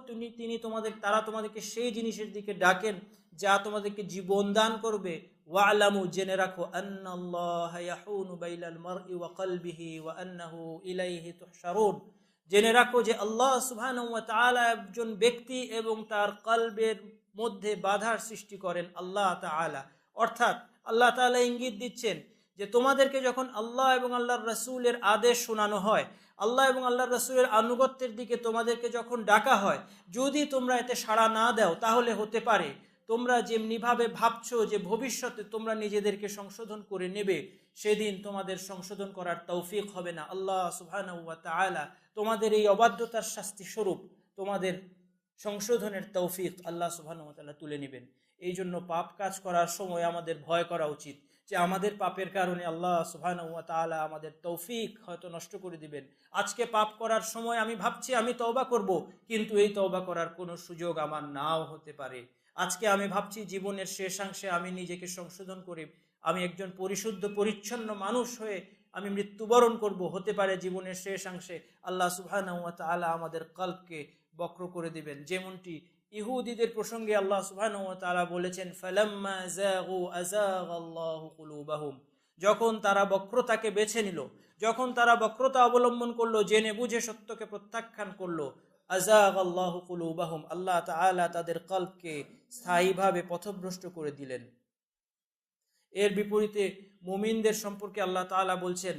তারা তোমাদেরকে সেই জিনিসের দিকে ডাকেন যা তোমাদেরকে জীবন দান করবে। ওয়ালামু, জেনে রাখো, আন্নাল্লাহা ইয়াহুনু বাইনাল মারই ওয়া কলবিহি ওয়া আন্নাহু ইলাইহি তুহশারুন। জেনে রাখো যে আল্লাহ সুবহানাহু ওয়া তাআলা একজন ব্যক্তি এবং তার কলবের মধ্যে বাধার সৃষ্টি করেন আল্লাহ তাআলা। অর্থাৎ আল্লাহ তাআলা ইঙ্গিত দিচ্ছেন যে তোমাদেরকে যখন আল্লাহ এবং আল্লাহর রাসূলের আদেশ শোনানো হয়, আল্লাহ এবং আল্লাহর রাসূলের আনুগত্যের দিকে তোমাদেরকে যখন ডাকা হয়, যদি তোমরা এতে সাড়া না দাও তাহলে হতে পারে তোমরা যেমনিভাবে ভাবছো যে ভবিষ্যতে তোমরা নিজেদেরকে সংশোধন করে নেবে, সেদিন তোমাদের সংশোধন করার তৌফিক হবে না। আল্লাহ সুবহানাহু ওয়া তাআলা তোমাদের এই অবাধ্যতার শাস্তি স্বরূপ তোমাদের সংশোধনের তৌফিক আল্লাহ সুবহানাহু ওয়া তাআলা তুলে নেবেন। এই জন্য পাপ কাজ করার সময় আমাদের ভয় করা উচিত যে আমাদের পাপের কারণে আল্লাহ সুবহানাহু ওয়া তাআলা আমাদের তৌফিক হয়তো নষ্ট করে দিবেন। আজকে পাপ করার সময় আমি ভাবছি আমি তওবা করব, কিন্তু এই তওবা করার কোনো সুযোগ আমার নাও হতে পারে। আজকে আমি ভাবছি জীবনের শেষাংশে আমি নিজেকে সংশোধন করে আমি একজন পরিশুদ্ধ পরিচ্ছন্ন মানুষ হয়ে আমি মৃত্যুবরণ করব, হতে পারে জীবনের শেষাংশে আল্লাহ সুবহানাহু ওয়া তাআলা আমাদের কলবকে বক্র করে দিবেন। যেমনটি ইহুদিদের প্রসঙ্গে আল্লাহ সুবহানাহু ওয়া তাআলা বলেছেন, ফালাম্মা যাগু আযাগাল্লাহু কুলুবাহুম, যখন তারা বক্রতাকে বেছে নিল, যখন তারা বক্রতা অবলম্বন করলো, জেনে বুঝে সত্যকে প্রত্যাখ্যান করলো, আযাগাল্লাহু কুলুবাহুম, আল্লাহ তাআলা তাদের কলবকে স্থায়ীভাবে পথভ্রষ্ট করে দিলেন। এর বিপরীতে মুমিনদের সম্পর্কে আল্লাহ তাআলা বলছেন,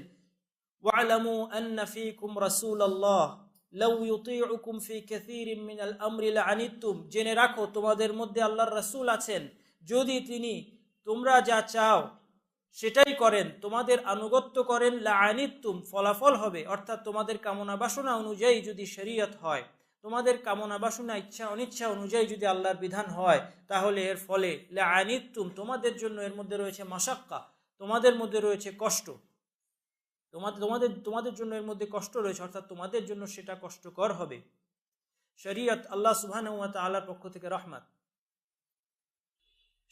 ওয়া'লামু আন্না ফীকুম রাসূলাল্লাহ লাউ ইউতিউকুম ফি কাসীরিম মিনাল আমরি লাআনিতুম, জেনে রাখো তোমাদের মধ্যে আল্লাহর রাসূল আছেন, যদি তিনি তোমরা যা চাও সেটাই করেন, তোমাদের আনুগত্য করেন, লাআনিতুম, ফলাফল হবে। অর্থাৎ তোমাদের কামনা বাসনা অনুযায়ী যদি শরীয়ত হয়, তোমাদের কামনা বাসনা ইচ্ছা অনিচ্ছা অনুযায়ী যদি আল্লাহর বিধান হয়, তাহলে এর ফলে লাআনিতুম, তোমাদের জন্য এর মধ্যে রয়েছে মাশাক্কা, তোমাদের মধ্যে রয়েছে কষ্ট, তোমাদের জন্য এর মধ্যে কষ্ট রয়েছে, অর্থাৎ তোমাদের জন্য সেটা কষ্টকর হবে। শরীয়ত আল্লাহ সুবহানাহু ওয়া তাআলার পক্ষ থেকে রহমত,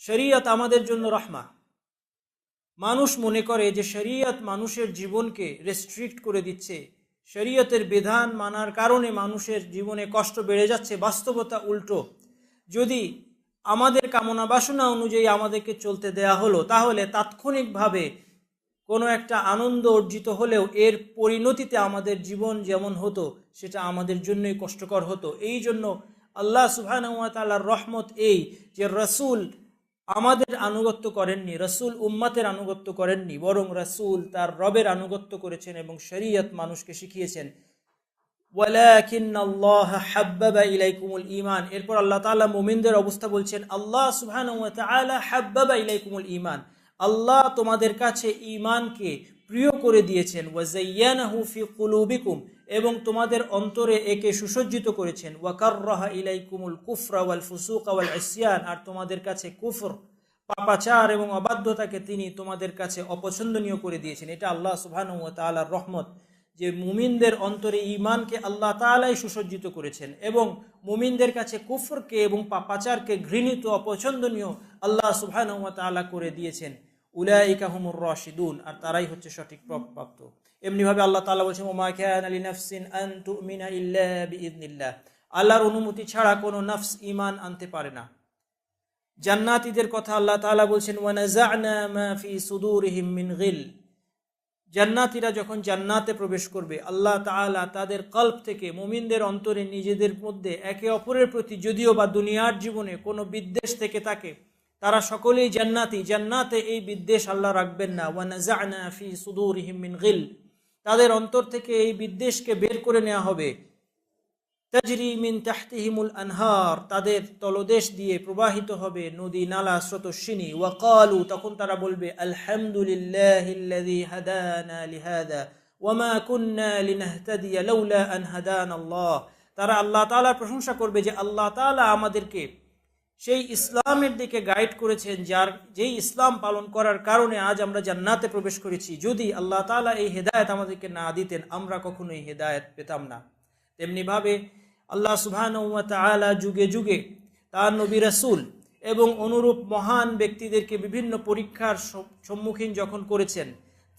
শরীয়ত আমাদের জন্য রহমা। মানুষ মনে করে যে শরীয়ত মানুষের জীবনকে রেস্ট্রিক্ট করে দিচ্ছে, শরীয়তের বিধান মানার কারণে মানুষের জীবনে কষ্ট বেড়ে যাচ্ছে। বাস্তবতা উল্টো। যদি আমাদের কামনা বাসনা অনুযায়ী আমাদেরকে চলতে দেয়া হলো, তাহলে তাৎক্ষণিকভাবে কোনো একটা আনন্দ অর্জিত হলেও এর পরিণতিতে আমাদের জীবন যেমন হতো সেটা আমাদের জন্যই কষ্টকর হতো। এই জন্য আল্লাহ সুবহানাহু ওয়া তাআলার রহমত এই যে রাসূল আমাদের আনুগত্য করেননি, রাসূল উম্মতের আনুগত্য করেননি, বরং রাসূল তার রবের আনুগত্য করেছেন এবং শরীয়ত মানুষকে শিখিয়েছেন। ওয়ালাকিন্নাল্লাহ হাব্বাবা ইলাইকুমুল ঈমান, এরপর আল্লাহ তাআলা মুমিনদের অবস্থা বলছেন, আল্লাহ সুবহানাহু ওয়া তাআলা হাব্বাবা ইলাইকুমুল ঈমান, আল্লাহ তোমাদের কাছে ঈমানকে প্রিয় করে দিয়েছেন। ওয়া যায়্যানাহু ফি কুলুবিকুম, এবং তোমাদের অন্তরে একে সুসজ্জিত করেছেন। ওয়া কাররাহা ইলাইকুমুল কুফরা ওয়াল ফুসুকা ওয়াল ইসয়ান, আর তোমাদের কাছে কুফর, পাপাচার এবং অবাধ্যতাকে তিনি তোমাদের কাছে অপছন্দনীয় করে দিয়েছেন। এটা আল্লাহ সুবহানাহু ওয়া তাআলার রহমত যে মুমিনদের অন্তরে ঈমানকে আল্লাহ তাআলাই সুসজ্জিত করেছেন এবং মুমিনদের কাছে কুফরকে এবং পাপাচারকে ঘৃণিত অপছন্দনীয় আল্লাহ সুবহানাহু ওয়া তাআলা করে দিয়েছেন। উলাইকা হুমুর রাশিদুন, আর তারাই হচ্ছে সঠিক প্রাপ্ত। এমনিভাবে আল্লাহ তাআলা বলেছেন, ওমা কানা লিনাফসিন আন তুমিনা ইল্লা বিইذনিল্লাহ, আল্লাহর অনুমতি ছাড়া কোনো নফস ঈমান আনতে পারে না। জান্নাতীদের কথা আল্লাহ তাআলা বলছেন, ওয়া নাযা'না মা ফি সুদুরিহিম মিন গিল, জান্নাতীরা যখন জান্নাতে প্রবেশ করবে, আল্লাহ তাআলা তাদের কলব থেকে, মুমিনদের অন্তরে নিজেদের মধ্যে একে অপরের প্রতি যদিও বা দুনিয়ার জীবনে কোনো বিদ্বেষ থেকে থাকে, তারা সকলেই জান্নাতি, জান্নাতে এই বিদ্বেষ আল্লাহ রাখবেন না। ওয়া নাযা'না ফি সুদুরিহিম মিন গিল, তাদের অন্তর থেকে এই বিদ্বেষকে বের করে নেওয়া হবে। তাজরি মিন তাহতিহিমুল আনহার, তাদের তলদেশ দিয়ে প্রবাহিত হবে নদী নালা স্রোতস্বিনী। ওয়া ক্বালু, তখন তারা বলবে, আলহামদুলিল্লাহিল্লাযী হাদানা লিহাযা ওয়া মা কুন্না লিনাহতাদিয়া লাউলা আন হাদানাল্লাহ, তারা আল্লাহ তাআলার প্রশংসা করবে যে আল্লাহ তাআলা আমাদেরকে সেই ইসলামের দিকে গাইড করেছেন, যেই ইসলাম পালন করার কারণে আজ আমরা জান্নাতে প্রবেশ করেছি। যদি আল্লাহ তাআলা এই হেদায়েত আমাদেরকে না দিতেন, আমরা কখনোই হেদায়েত পেতাম না। তেমনিভাবে আল্লাহ সুবহানাহু ওয়া তাআলা যুগে যুগে তার নবী রাসূল এবং অনুরূপ মহান ব্যক্তিদেরকে বিভিন্ন পরীক্ষার সম্মুখীন যখন করেছেন,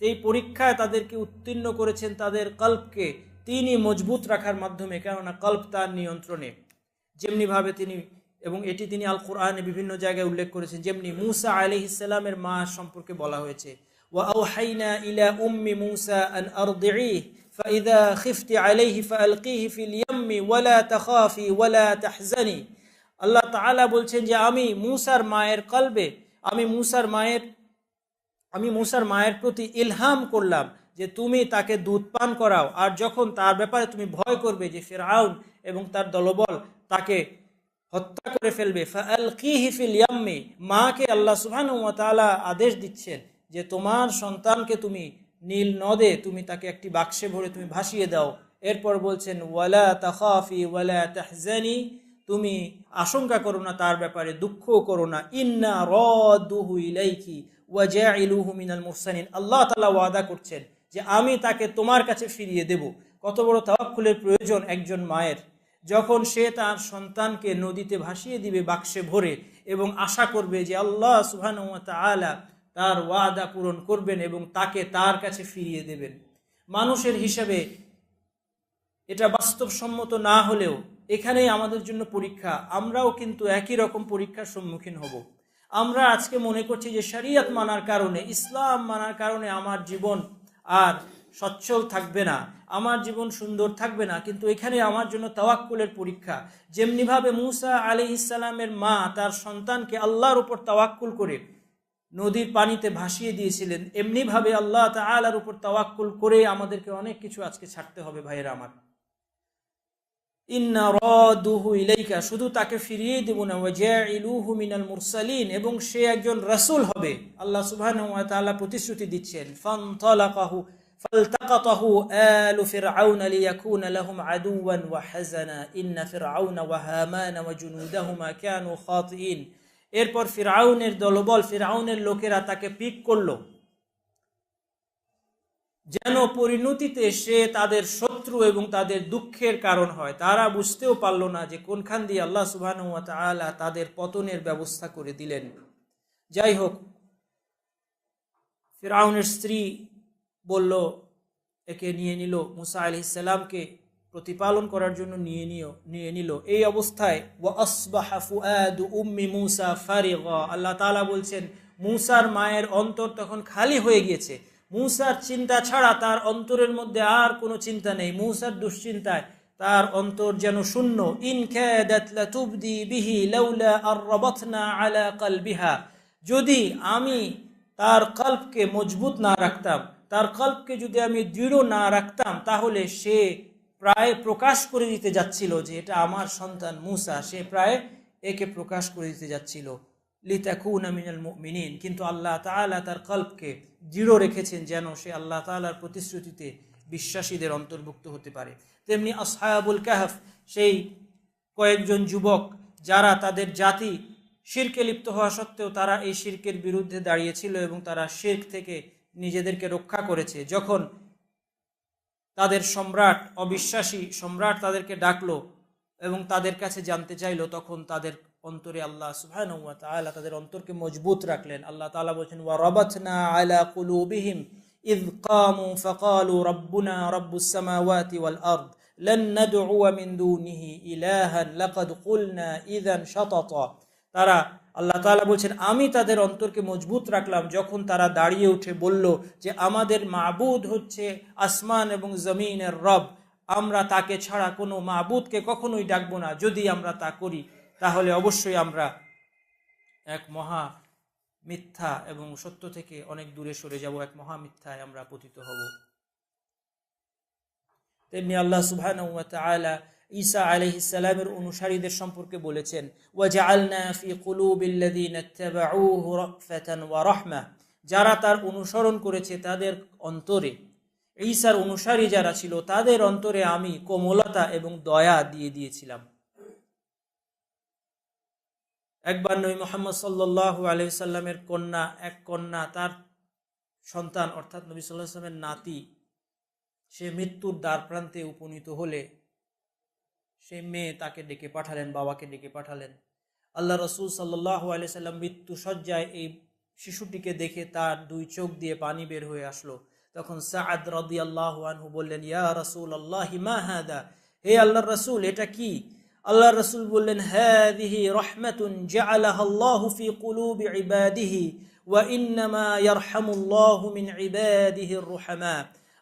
এই পরীক্ষায় তাদেরকে উত্তীর্ণ করেছেন তাদের কলবকে তিনি মজবুত রাখার মাধ্যমে, কেননা কলব তার নিয়ন্ত্রণে। যেমনিভাবে তিনি, এবং এটি তিনি আল কোরআনে বিভিন্ন জায়গায় উল্লেখ করেছেন, যেমনি মূসা আলাইহিস সালামের মা সম্পর্কে বলা হয়েছে, ওয়া আওহাইনা ইলা উম্মি মূসা আন আরদিহি فإذا خفت عليه فألقيه في اليم ولا تخافي ولا تحزني, আল্লাহ তাআলা বলছেন যে আমি মূসার মায়ের কলবে আমি মূসার মায়ের প্রতি ইলহাম করলাম যে তুমি তাকে দুধ পান করাও, আর যখন তার ব্যাপারে তুমি ভয় করবে যে ফিরআউন এবং তার দলবল তাকে হত্যা করে ফেলবে, ফাআলকিহি ফিল ইয়াম্মি, মাকে আল্লাহ সুবহানাহু ওয়া তাআলা আদেশ দিচ্ছেন যে তোমার সন্তানকে তুমি নীল নদে তুমি তাকে একটি বাক্সে ভরে তুমি ভাসিয়ে দাও। এরপর বলছেন ওয়ালা তাখাফি ওয়ালা তাহজানি, তুমি আশঙ্কা করো না তার ব্যাপারে, দুঃখও করো না। ইন্না রাদুহু ইলাইকি ওয়া জাইলুহু মিনাল মুরসালিন, আল্লাহ তাআলা ওয়াদা করছেন যে আমি তাকে তোমার কাছে ফিরিয়ে দেব। কত বড় তাওয়াক্কুলের প্রয়োজন একজন মায়ের, যখন সে তার সন্তানকে নদীতে ভাসিয়ে দিবে বাক্সে ভরে, এবং আশা করবে যে আল্লাহ সুবহানাহু ওয়া তাআলা তার ওয়াদা পূরণ করবেন এবং তাকে তার কাছে ফিরিয়ে দেবেন। মানুষের হিসাবে এটা বাস্তবসম্মত না হলেও এখানেই আমাদের জন্য পরীক্ষা, আমরাও কিন্তু একই রকম পরীক্ষার সম্মুখীন হব। আমরা আজকে মনে করছি যে শরীয়ত মানার কারণে, ইসলাম মানার কারণে আমার জীবন আর সচ্ছল থাকবে না, আমার জীবন সুন্দর থাকবে না, কিন্তু এখানে আমার জন্য তাওয়াক্কুলের পরীক্ষা। যেমনিভাবে মূসা আলাইহিস সালামের মা তার সন্তানকে আল্লাহর উপর তাওয়াক্কুল করে নদীর পানিতে ভাসিয়ে দিয়েছিলেন, এমনিভাবে আল্লাহ তাআলার উপর তাওয়াক্কুল করে আমাদেরকে অনেক কিছু আজকে ছাড়তে হবে ভাইয়েরা আমার। ইন্না রাদুহু ইলাইকা, শুধু তাকে ফিরিয়ে দেব না, ওয়া জাইলুহু মিনাল মুরসালিন, এবং সে একজন রাসূল হবে। আল্লাহ সুবহানাহু ওয়া তাআলা প্রতিশ্রুতি দিচ্ছেন ফালতাকাতাহু আলু ফিরআউন লিয়াকুনা লাহুম আদুওয়ান ওয়া হাযানা ইন্না ফিরআউনা ওয়া হামানা ওয়া জুনুদাহুমা কানু খাতিইন। এরপর ফিরআউনের দলবল, ফিরআউনের লোকেরা তাকে পিক করলো যেন পরিণতিতে সে তাদের শত্রু এবং তাদের দুঃখের কারণ হয়। তারা বুঝতেও পারল না যে কোনখান দিয়ে আল্লাহ সুবহানাহু ওয়া তাআলা তাদের পতনের ব্যবস্থা করে দিলেন। যাই হোক, ফিরআউনের স্ত্রী বলল, একে নিয়ে নিল, মূসা আলাইহিস সালামকে প্রতিপালন করার জন্য নিয়ে নিল। এই অবস্থায় ওয়া আসবাহা ফুআদু উম্মি মূসা ফারিগা, আল্লাহ তাআলা বলছেন মূসার মায়ের অন্তর তখন খালি হয়ে গিয়েছে। মূসার চিন্তা ছাড়া তার অন্তরের মধ্যে আর কোনো চিন্তা নেই। মূসার দুশ্চিন্তায় তার অন্তর যেন শূন্য। ইন কাদাত লাতুবদি বিহি লাউলা আররাবাতনা আলা কলবিহা, যদি আমি তার কল্পকে মজবুত না রাখতাম, তার কল্পকে যদি আমি দৃঢ় না রাখতাম, তাহলে সে প্রায় প্রকাশ করে দিতে যাচ্ছিল যে এটা আমার সন্তান মূসা, সে প্রায় একে প্রকাশ করে দিতে যাচ্ছিল লিতাকুনা মিনাল মুমিনিন। কিন্তু আল্লাহ তাআলা তার কল্পকে দৃঢ় রেখেছেন যেন সে আল্লাহ তাআলার প্রতিশ্রুতিতে বিশ্বাসীদের অন্তর্ভুক্ত হতে পারে। তেমনি আসহাবুল কাহফ, সেই কয়েকজন যুবক যারা তাদের জাতি শিরকে লিপ্ত হওয়া সত্ত্বেও তারা এই শিরকের বিরুদ্ধে দাঁড়িয়েছিল এবং তারা শিরক থেকে নিজেদেরকে রক্ষা করেছে। যখন তাদের সম্রাট, অবিশ্বাসী সম্রাট তাদেরকে ডাকলো এবং তাদের কাছে জানতে চাইলো, তখন তাদের অন্তরে আল্লাহ সুবহানাহু ওয়া তাআলা তাদের অন্তরকে মজবুত রাখলেন। আল্লাহ তাআলা বলেছেন ওয়া রাবাতনা আলা কুলুবিহিম ইয কামু ফাকালু রাব্বুনা রাব্বুস সামাওয়াতি ওয়াল আরদ লান নাদউ মিন দুনিহি ইলাহান লাকাদ কুলনা ইযান শাতাতা। তারা, আল্লাহ তাআলা বলছেন, আমি তাদের অন্তরকে মজবুত রাখলাম যখন তারা দাঁড়িয়ে উঠে বলল যে আমাদের মাবুদ হচ্ছে আসমান এবং জমিনের রব, আমরা তাকে ছাড়া কোনো মাবুদকে কখনোই ডাকবো না। যদি আমরা তা করি তাহলে অবশ্যই আমরা এক মহা মিথ্যা এবং সত্য থেকে অনেক দূরে সরে যাব, এক মহা মিথ্যায় আমরা পতিত হব। তেমনি আল্লাহ সুবহানাহু ওয়া তাআলা ঈসা আলাইহিস সালামের অনুসারীদের সম্পর্কে বলেছেন ওয়াজআলনা ফি কুলুবিল্লাযিনা ইত্তাবাউহু রাফাতান ওয়া রাহমা, যারা তার অনুসরণ করেছে তাদের অন্তরে, ঈসার অনুসারী যারা ছিল তাদের অন্তরে আমি কোমলতা এবং দয়া দিয়ে দিয়েছিলাম। একবার নবী মুহাম্মদ সাল্লাল্লাহু আলাইহি সাল্লামের এক কন্যা তার সন্তান অর্থাৎ নবী সাল্লাল্লাহু আলাইহি সাল্লামের নাতি, সে মৃত্যুর দ্বার প্রান্তে উপনীত হলে সেই মেয়ে তাকে ডেকে পাঠালেন, বাবাকে ডেকে পাঠালেন। আল্লাহ রাসূল সাল্লাল্লাহু আলাইহি সাল্লাম মৃত্যু সজ্জায় এই শিশুটিকে দেখে তার দুই চোখ দিয়ে পানি বের হয়ে আসলো। তখন সাআদ রাদিয়াল্লাহু আনহু বললেন, ইয়া রাসূলুল্লাহ মা হাদা, হে আল্লাহর রাসূল এটা কি? আল্লাহর রাসূল বললেন, হাযিহি রাহমাতুন জাআলাহা আল্লাহু ফি কুলুবি ইবাদিহি ওয়া ইন্নামা ইয়ারহামুল্লাহু মিন ইবাদিহির রুহামা।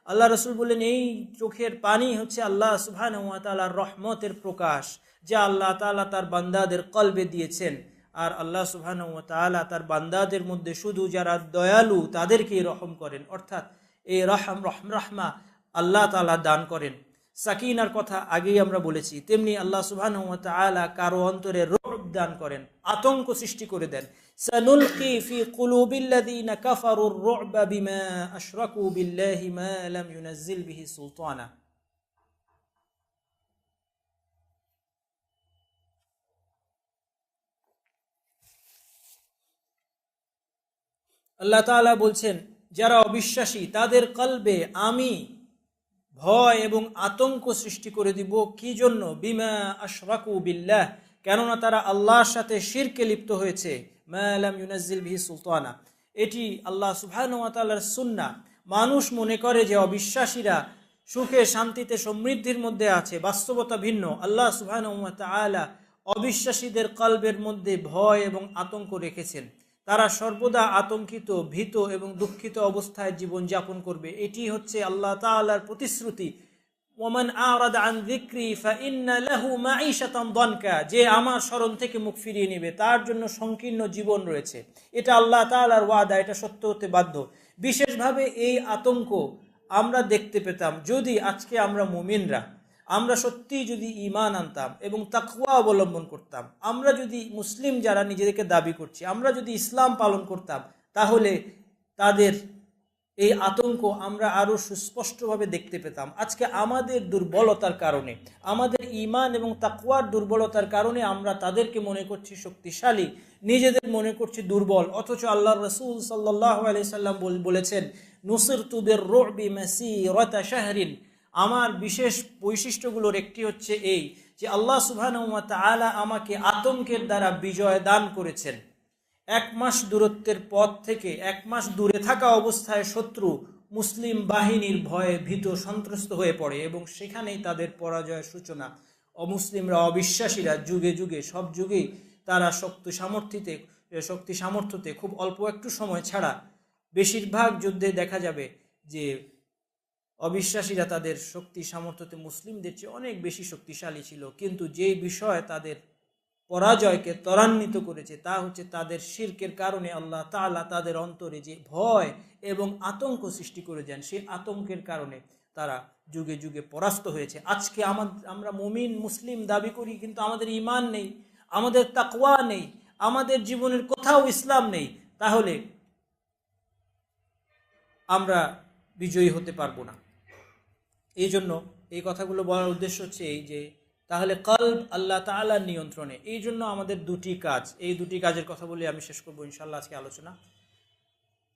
আল্লাহ রসুল বললেন এই চোখের পানি হচ্ছে আল্লাহ সুবহানাহু ওয়া তাআলার রহমতের প্রকাশ, যা আল্লাহ তাআলা তার বান্দাদের কলবে দিয়েছেন। আর আল্লাহ সুবহানাহু ওয়া তাআলা তার বান্দাদের মধ্যে শুধু যারা দয়ালু তাদেরকেই রহম করেন, অর্থাৎ এই রহমা আল্লাহ তাআলা দান করেন। সাকিনার কথা আগেই আমরা বলেছি, তেমনি আল্লাহ সুবহানাহু ওয়া তাআলা কারো অন্তরে রুব দান করেন, আতঙ্ক সৃষ্টি করে দেন। সানুলকি ফি কুলুবিল্লাযিনা কাফারুর রুবা বিমা আশরাকু বিল্লাহি মা লাম ইউনাজ্জিল বিহি সুলতানা। আল্লাহ তাআলা বলছেন যারা অবিশ্বাসী তাদের কলবে আমি ভয় এবং আতঙ্ক সৃষ্টি করে দিব। কি জন্য? বিমা আশরাকু বিল্লাহ, কেননা তারা আল্লাহর সাথে শিরকে লিপ্ত হয়েছে। মা লাম ইউনাজ্জিল বিহি সুলতানা, এটি আল্লাহ সুবহানাহু ওয়া তাআলার সুন্নাহ। মানুষ মনে করে যে অবিশ্বাসীরা সুখে শান্তিতে সমৃদ্ধির মধ্যে আছে, বাস্তবতা ভিন্ন। আল্লাহ সুবহানাহু ওয়া তাআলা অবিশ্বাসীদের কলবের মধ্যে ভয় এবং আতঙ্ক রেখেছেন। তারা সর্বদা আতঙ্কিত, ভীত এবং দুঃখিত অবস্থায় জীবন যাপন করবে। এটি হচ্ছে আল্লাহ তাআলার প্রতিশ্রুতি, ওয়ামান আরাদা আন যিকরি ফাইন্না লাহু মাঈশাতান দানকা, যে আমার স্মরণ থেকে মুখ ফিরিয়ে নেবে তার জন্য সংকীর্ণ জীবন রয়েছে। এটা আল্লাহ তাআলার ওয়াদা, এটা সত্য হতে বাধ্য। বিশেষভাবে এই আতঙ্ক আমরা দেখতে পেতাম যদি আজকে আমরা মুমিনরা, আমরা সত্যি যদি ঈমান আনতাম এবং তাকওয়া অবলম্বন করতাম, আমরা যদি মুসলিম যারা নিজেদেরকে দাবি করছি, আমরা যদি ইসলাম পালন করতাম, তাহলে তাদের এই আতঙ্ক আমরা আরো সুস্পষ্টভাবে দেখতে পেতাম। আজকে আমাদের দুর্বলতার কারণে, আমাদের ঈমান এবং তাকওয়ার দুর্বলতার কারণে আমরা তাদেরকে মনে করছি শক্তিশালী, নিজেদের মনে করছি দুর্বল। অথচ আল্লাহর রাসূল সাল্লাল্লাহু আলাইহি সাল্লাম বলেছেন, নুসিরতু বির-রু'বি মাসীরাতা শাহরিন। আমার বিশেষ বৈশিষ্ট্যগুলোর একটি হচ্ছে এই যে আল্লাহ সুবহানাহু ওয়া তাআলা আমাকে আতঙ্কের দ্বারা বিজয় দান করেছেন। 1 মাস দূরত্বের পথ থেকে 1 মাস দূরে থাকা অবস্থায় শত্রু মুসলিম বাহিনীর ভয়ে ভীত সন্ত্রস্ত হয়ে পড়ে এবং সেখানেই তাদের পরাজয়ের সূচনা। অমুসলিমরা, অবিশ্বাসীরা যুগে যুগে, সব যুগেই তারা শক্তি সামর্থ্যতে খুব অল্প একটু সময় ছাড়া বেশিরভাগ যুদ্ধে দেখা যাবে যে অবিশ্বাসীরা তাদের শক্তি সামর্থ্যতে মুসলিমদের চেয়ে অনেক বেশি শক্তিশালী ছিল। কিন্তু যে বিষয় তাদের পরাজয়কে ত্বরান্বিত করেছে তা হচ্ছে তাদের শিরকের কারণে আল্লাহ তাআলা তাদের অন্তরে যে ভয় এবং আতঙ্ক সৃষ্টি করে দেন, সেই আতঙ্কের কারণে তারা যুগে যুগে পরাস্ত হয়েছে। আজকে আমরা মুমিন মুসলিম দাবি করি, কিন্তু আমাদের ঈমান নেই, আমাদের তাকওয়া নেই, আমাদের জীবনের কোথাও ইসলাম নেই, তাহলে আমরা বিজয়ী হতে পারবো না। এই জন্য এই কথাগুলো বলার উদ্দেশ্য হচ্ছে এই যে তাহলে কলব আল্লাহ তাআলার নিয়ন্ত্রণে। এই জন্য আমাদের দুটি কাজ, এই দুটি কাজের কথা বলে আমি শেষ করবো ইনশাআল্লাহ আজকে আলোচনা।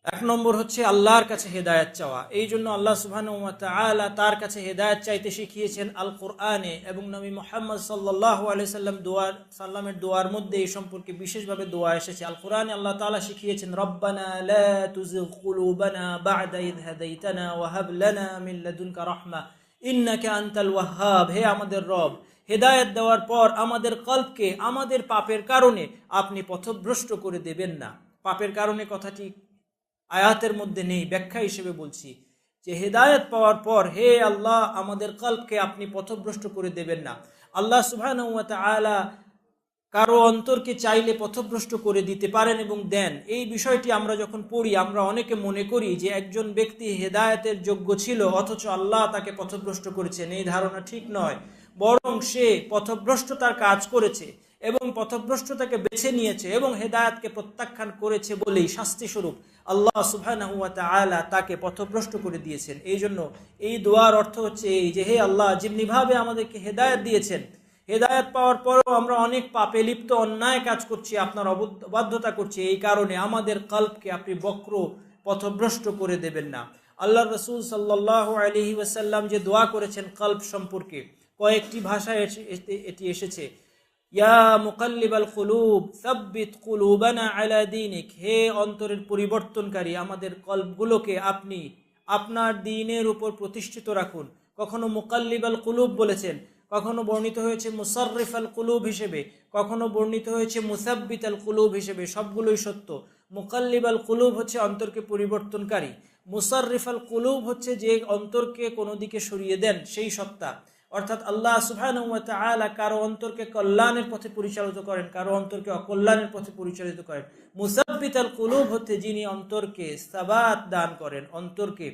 1 নম্বর হচ্ছে আল্লাহর কাছে হেদায়েত চাওয়া। এই জন্য আল্লাহ সুবহানাহু ওয়া তাআলা তার কাছে হেদায়েত চাইতে শিখিয়েছেন আল কোরআনে, এবং নবী মুহাম্মদ সাল্লাল্লাহু আলাইহি সাল্লামের দোয়ার মধ্যে এই সম্পর্কে বিশেষভাবে দোয়া এসেছে। আল কোরআনে আল্লাহ তাআলা শিখিয়েছেন, রব্বানা লা তুযিগ কুলুবানা বা'দা ইয হাদাইতানা ওয়া হাব লানা মিন লাদুনকা রাহমা ইন্নাকা আনতাল ওয়াহ্হাব। হে আমাদের রব, হেদায়েত দেওয়ার পর আমাদের কলবকে আমাদের পাপের কারণে আপনি পথভ্রষ্ট করে দেবেন না। পাপের কারণে কথাটি আয়াতের মধ্যে নেই, ব্যাখ্যা হিসেবে বলছি যে হেদায়েত পাওয়ার পর হে আল্লাহ আমাদের কলবকে আপনি পথভ্রষ্ট করে দেবেন না। আল্লাহ সুবহানাহু ওয়া তাআলা কারো অন্তরকে চাইলে পথভ্রষ্ট করে দিতে পারেন এবং দেন। এই বিষয়টি আমরা যখন পড়ি, আমরা অনেকে মনে করি যে একজন ব্যক্তি হেদায়েতের যোগ্য ছিল অথচ আল্লাহ তাকে পথভ্রষ্ট করেছেন। এই ধারণা ঠিক নয়, বরং সে পথভ্রষ্টতার কাজ করেছে এবং পথভ্রষ্টতাকে বেছে নিয়েছে এবং হেদায়েতকে প্রত্যাখ্যান করেছে বলেই শাস্তিস্বরূপ আল্লাহ সুবহানাহু ওয়া তাআলা তাকে পথভ্রষ্ট করে দিয়েছেন। এই জন্য এই দোয়ার অর্থ হচ্ছে এই যে হে আল্লাহ, যেমনিভাবে আমাদেরকে হেদায়েত দিয়েছেন, হেদায়েত পাওয়ার পরেও আমরা অনেক পাপে লিপ্ত, অন্যায় কাজ করছি, আপনার অবাধ্যতা করছি, এই কারণে আমাদের কলবকে আপনি বক্র পথভ্রষ্ট করে দেবেন না। আল্লাহ রাসূল সাল্লাল্লাহু আলাইহি ওয়াসাল্লাম যে দোয়া করেছেন কলব সম্পর্কে, কয়েকটি ভাষায় এটি এসেছে, ইয়া মুকাল্লিবাল কুলুব সাব্বিত কুলুবানা আলা দীনিক। হে অন্তরের পরিবর্তনকারী, আমাদের কলবগুলোকে আপনি আপনার দ্বীনের উপর প্রতিষ্ঠিত রাখুন। কখনো মুকাল্লিবাল কুলুব বলেছেন, কখনো বর্ণিত হয়েছে মুসাররিফাল কুলুব হিসেবে, কখনো বর্ণিত হয়েছে মুসাব্বিতাল কুলুব হিসেবে। সবগুলোই সত্য। মুকাল্লিবাল কুলুব হচ্ছে অন্তরকে পরিবর্তনকারী, মুসাররিফাল কুলুব হচ্ছে যে অন্তরকে কোনো দিকে সরিয়ে দেন সেই সত্তা, অর্থাৎ আল্লাহ সুবহানাহু ওয়া তাআলা কারো অন্তরকে কল্যাণের পথে পরিচালিত করেন, কারো অন্তরকে অকল্যাণের পথে পরিচালিত করেন। মুসাব্বিতাল কুলুব হচ্ছে যিনি অন্তরকে সাবাত দান করেন, অন্তরকে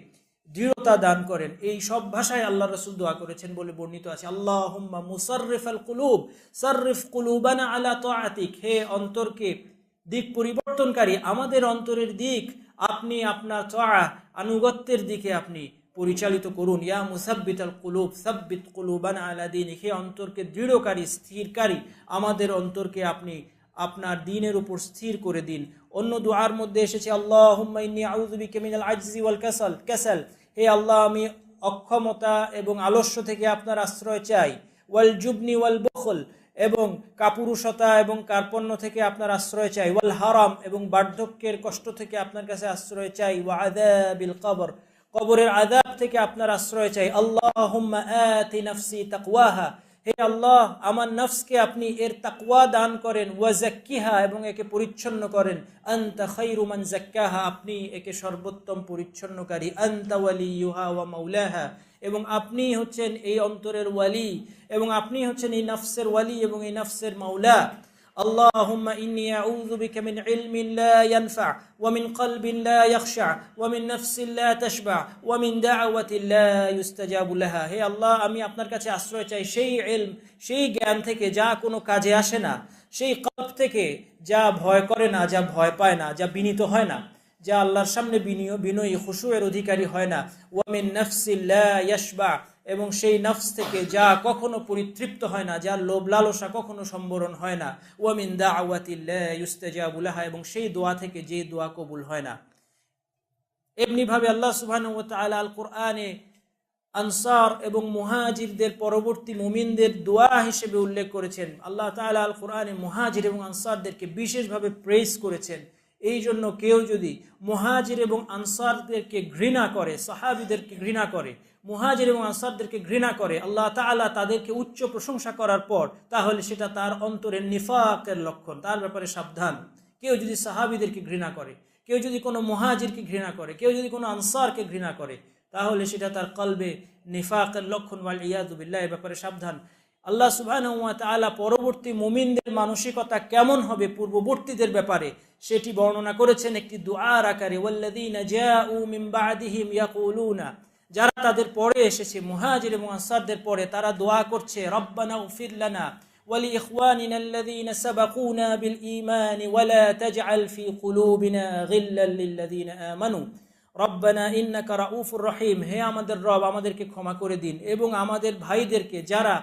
দৃঢ়তা দান করেন। এই সব ভাষায় আল্লাহ রাসূল দোয়া করেছেন বলে বর্ণিত আছে। আল্লাহুম্মা মুসাররিফাল কুলুব সাররিফ কুলুবানা আলা তাআতিক, হে অন্তরকে দিক পরিবর্তনকারী, আমাদের অন্তরের দিক আপনি আপনার তাআ আনুগত্যের দিকে আপনি পরিচালিত করুন। ইয়া মুসাব্বিতাল কুলুব সাব্বিত কুলুবানা আলা দীনিক, হে অন্তরকে দৃঢ়কারী স্থিরকারী, আমাদের অন্তরকে আপনি আপনার দ্বীনের উপর স্থির করে দিন। অন্য দুআর মধ্যে এসেছে আল্লাহুম্মা ইন্নী আউযু বিকা মিনাল আজজি ওয়াল কাসাল, হে আল্লাহ আমি অক্ষমতা এবং আলস্য থেকে আপনার আশ্রয় চাই। ওয়াল জুবনি ওয়াল বুখল, এবং কাপুরুষতা এবং কার্পণ্য থেকে আপনার আশ্রয় চাই। ওয়াল হারাম, এবং বার্ধক্যের কষ্ট থেকে আপনার কাছে আশ্রয় চাই। ওয়া আযাবিল কবর, কবরের আযাব থেকে আপনার আশ্রয় চাই। আল্লাহুম্মা আতি নাফসি তাকওয়াহা, হে আল্লাহ আমার নফসকে আপনি এর তাকওয়া দান করেন। ওয়া যাক্কিহা, এবং একে পরিচ্ছন্ন করেন। আনতা খায়রু মান যাক্কাহা, আপনি একে সর্বোত্তম পরিচ্ছন্নকারী। আনতা ওয়ালিয়ুহা ওয়া মাওলাহা, এবং আপনি হচ্ছেন এই অন্তরের ওয়ালি, এবং আপনি হচ্ছেন এই নফসের ওয়ালি এবং এই নফসের মাওলা। আল্লাহুম্মা ইন্নী আউযু বিকা মিন ইলমিন লা ইয়ানফা ওয়া মিন কলবিন লা ইয়াখশা ওয়া মিন নাফসিন লা তাশবা ওয়া মিন দাওয়াতিন লা ইউস্তাজাবু লাহা, হে আল্লাহ আমি আপনার কাছে আশ্রয় চাই সেই ইলম, সেই জ্ঞান থেকে যা কোনো কাজে আসে না, সেই কলব থেকে যা ভয় করে না, যা ভয় পায় না, যা বিনীত হয় না, যা আল্লাহর সামনে বিনয়ী খুশুয়ের অধিকারী হয় না। ওয়া মিন নাফসিন লা ইয়াশবা, এবং সেই নফস থেকে যা কখনো পরিতৃপ্ত হয় না, যার লোভ লালসা কখনো সম্বরণ হয় না। ওয়া মিন দাওয়াতিন লা ইউস্তাজাবু লাহা, এবং সেই দোয়া থেকে যে দোয়া কবুল হয় না। এমনিভাবে আল্লাহ সুবহানাহু ওয়া তাআলা আল কোরআনে আনসার এবং মুহাজিরদের পরবর্তী মুমিনদের দোয়া হিসেবে উল্লেখ করেছেন। আল্লাহ তাআলা আল কোরআনে মুহাজির এবং আনসারদেরকে বিশেষভাবে প্রেজ করেছেন। এই জন্য কেউ যদি মুহাজির এবং আনসারদেরকে ঘৃণা করে, সাহাবীদেরকে ঘৃণা করে, মুহাজির এবং আনসারদেরকে ঘৃণা করে, আল্লাহ তাআলা তাদেরকে উচ্চ প্রশংসা করার পর, তাহলে সেটা তার অন্তরের নিফাকের লক্ষণ, তার ব্যাপারে সাবধান। কেউ যদি সাহাবীদেরকে ঘৃণা করে, কেউ যদি কোনো মুহাজিরকে ঘৃণা করে, কেউ যদি কোনো আনসারকে ঘৃণা করে, তাহলে সেটা তার কলবে নিফাকের লক্ষণ। ওয়াল ইয়াযু বিল্লাহ, এ ব্যাপারে সাবধান। আল্লাহ সুবহানাহু ওয়া তাআলা পরবর্তী মুমিনদের মানসিকতা কেমন হবে পূর্ববর্তীদের ব্যাপারে সেটি বর্ণনা করেছেন একটি দুআর আকারে। ওয়াল্লাযীনা জাউ মিন বা'দিহিম ইয়াকুলুনা, যারা তাদের পরে এসেছে মুহাজির এবং আনসারদের পরে, তারা দোয়া করছে রব্বানা ইগফির লানা ওয়া লিইখওয়ানিনা আল্লাযীনা সাবাকুনা বিল ঈমান ওয়া লা তাজআল ফি কুলুবিনা গিল্লাল লিল্লাযীনা আমানু রব্বানা ইন্নাকা রাউফুর রহিম, হে আমাদের রব আমাদেরকে ক্ষমা করে দিন, এবং আমাদের ভাইদেরকে যারা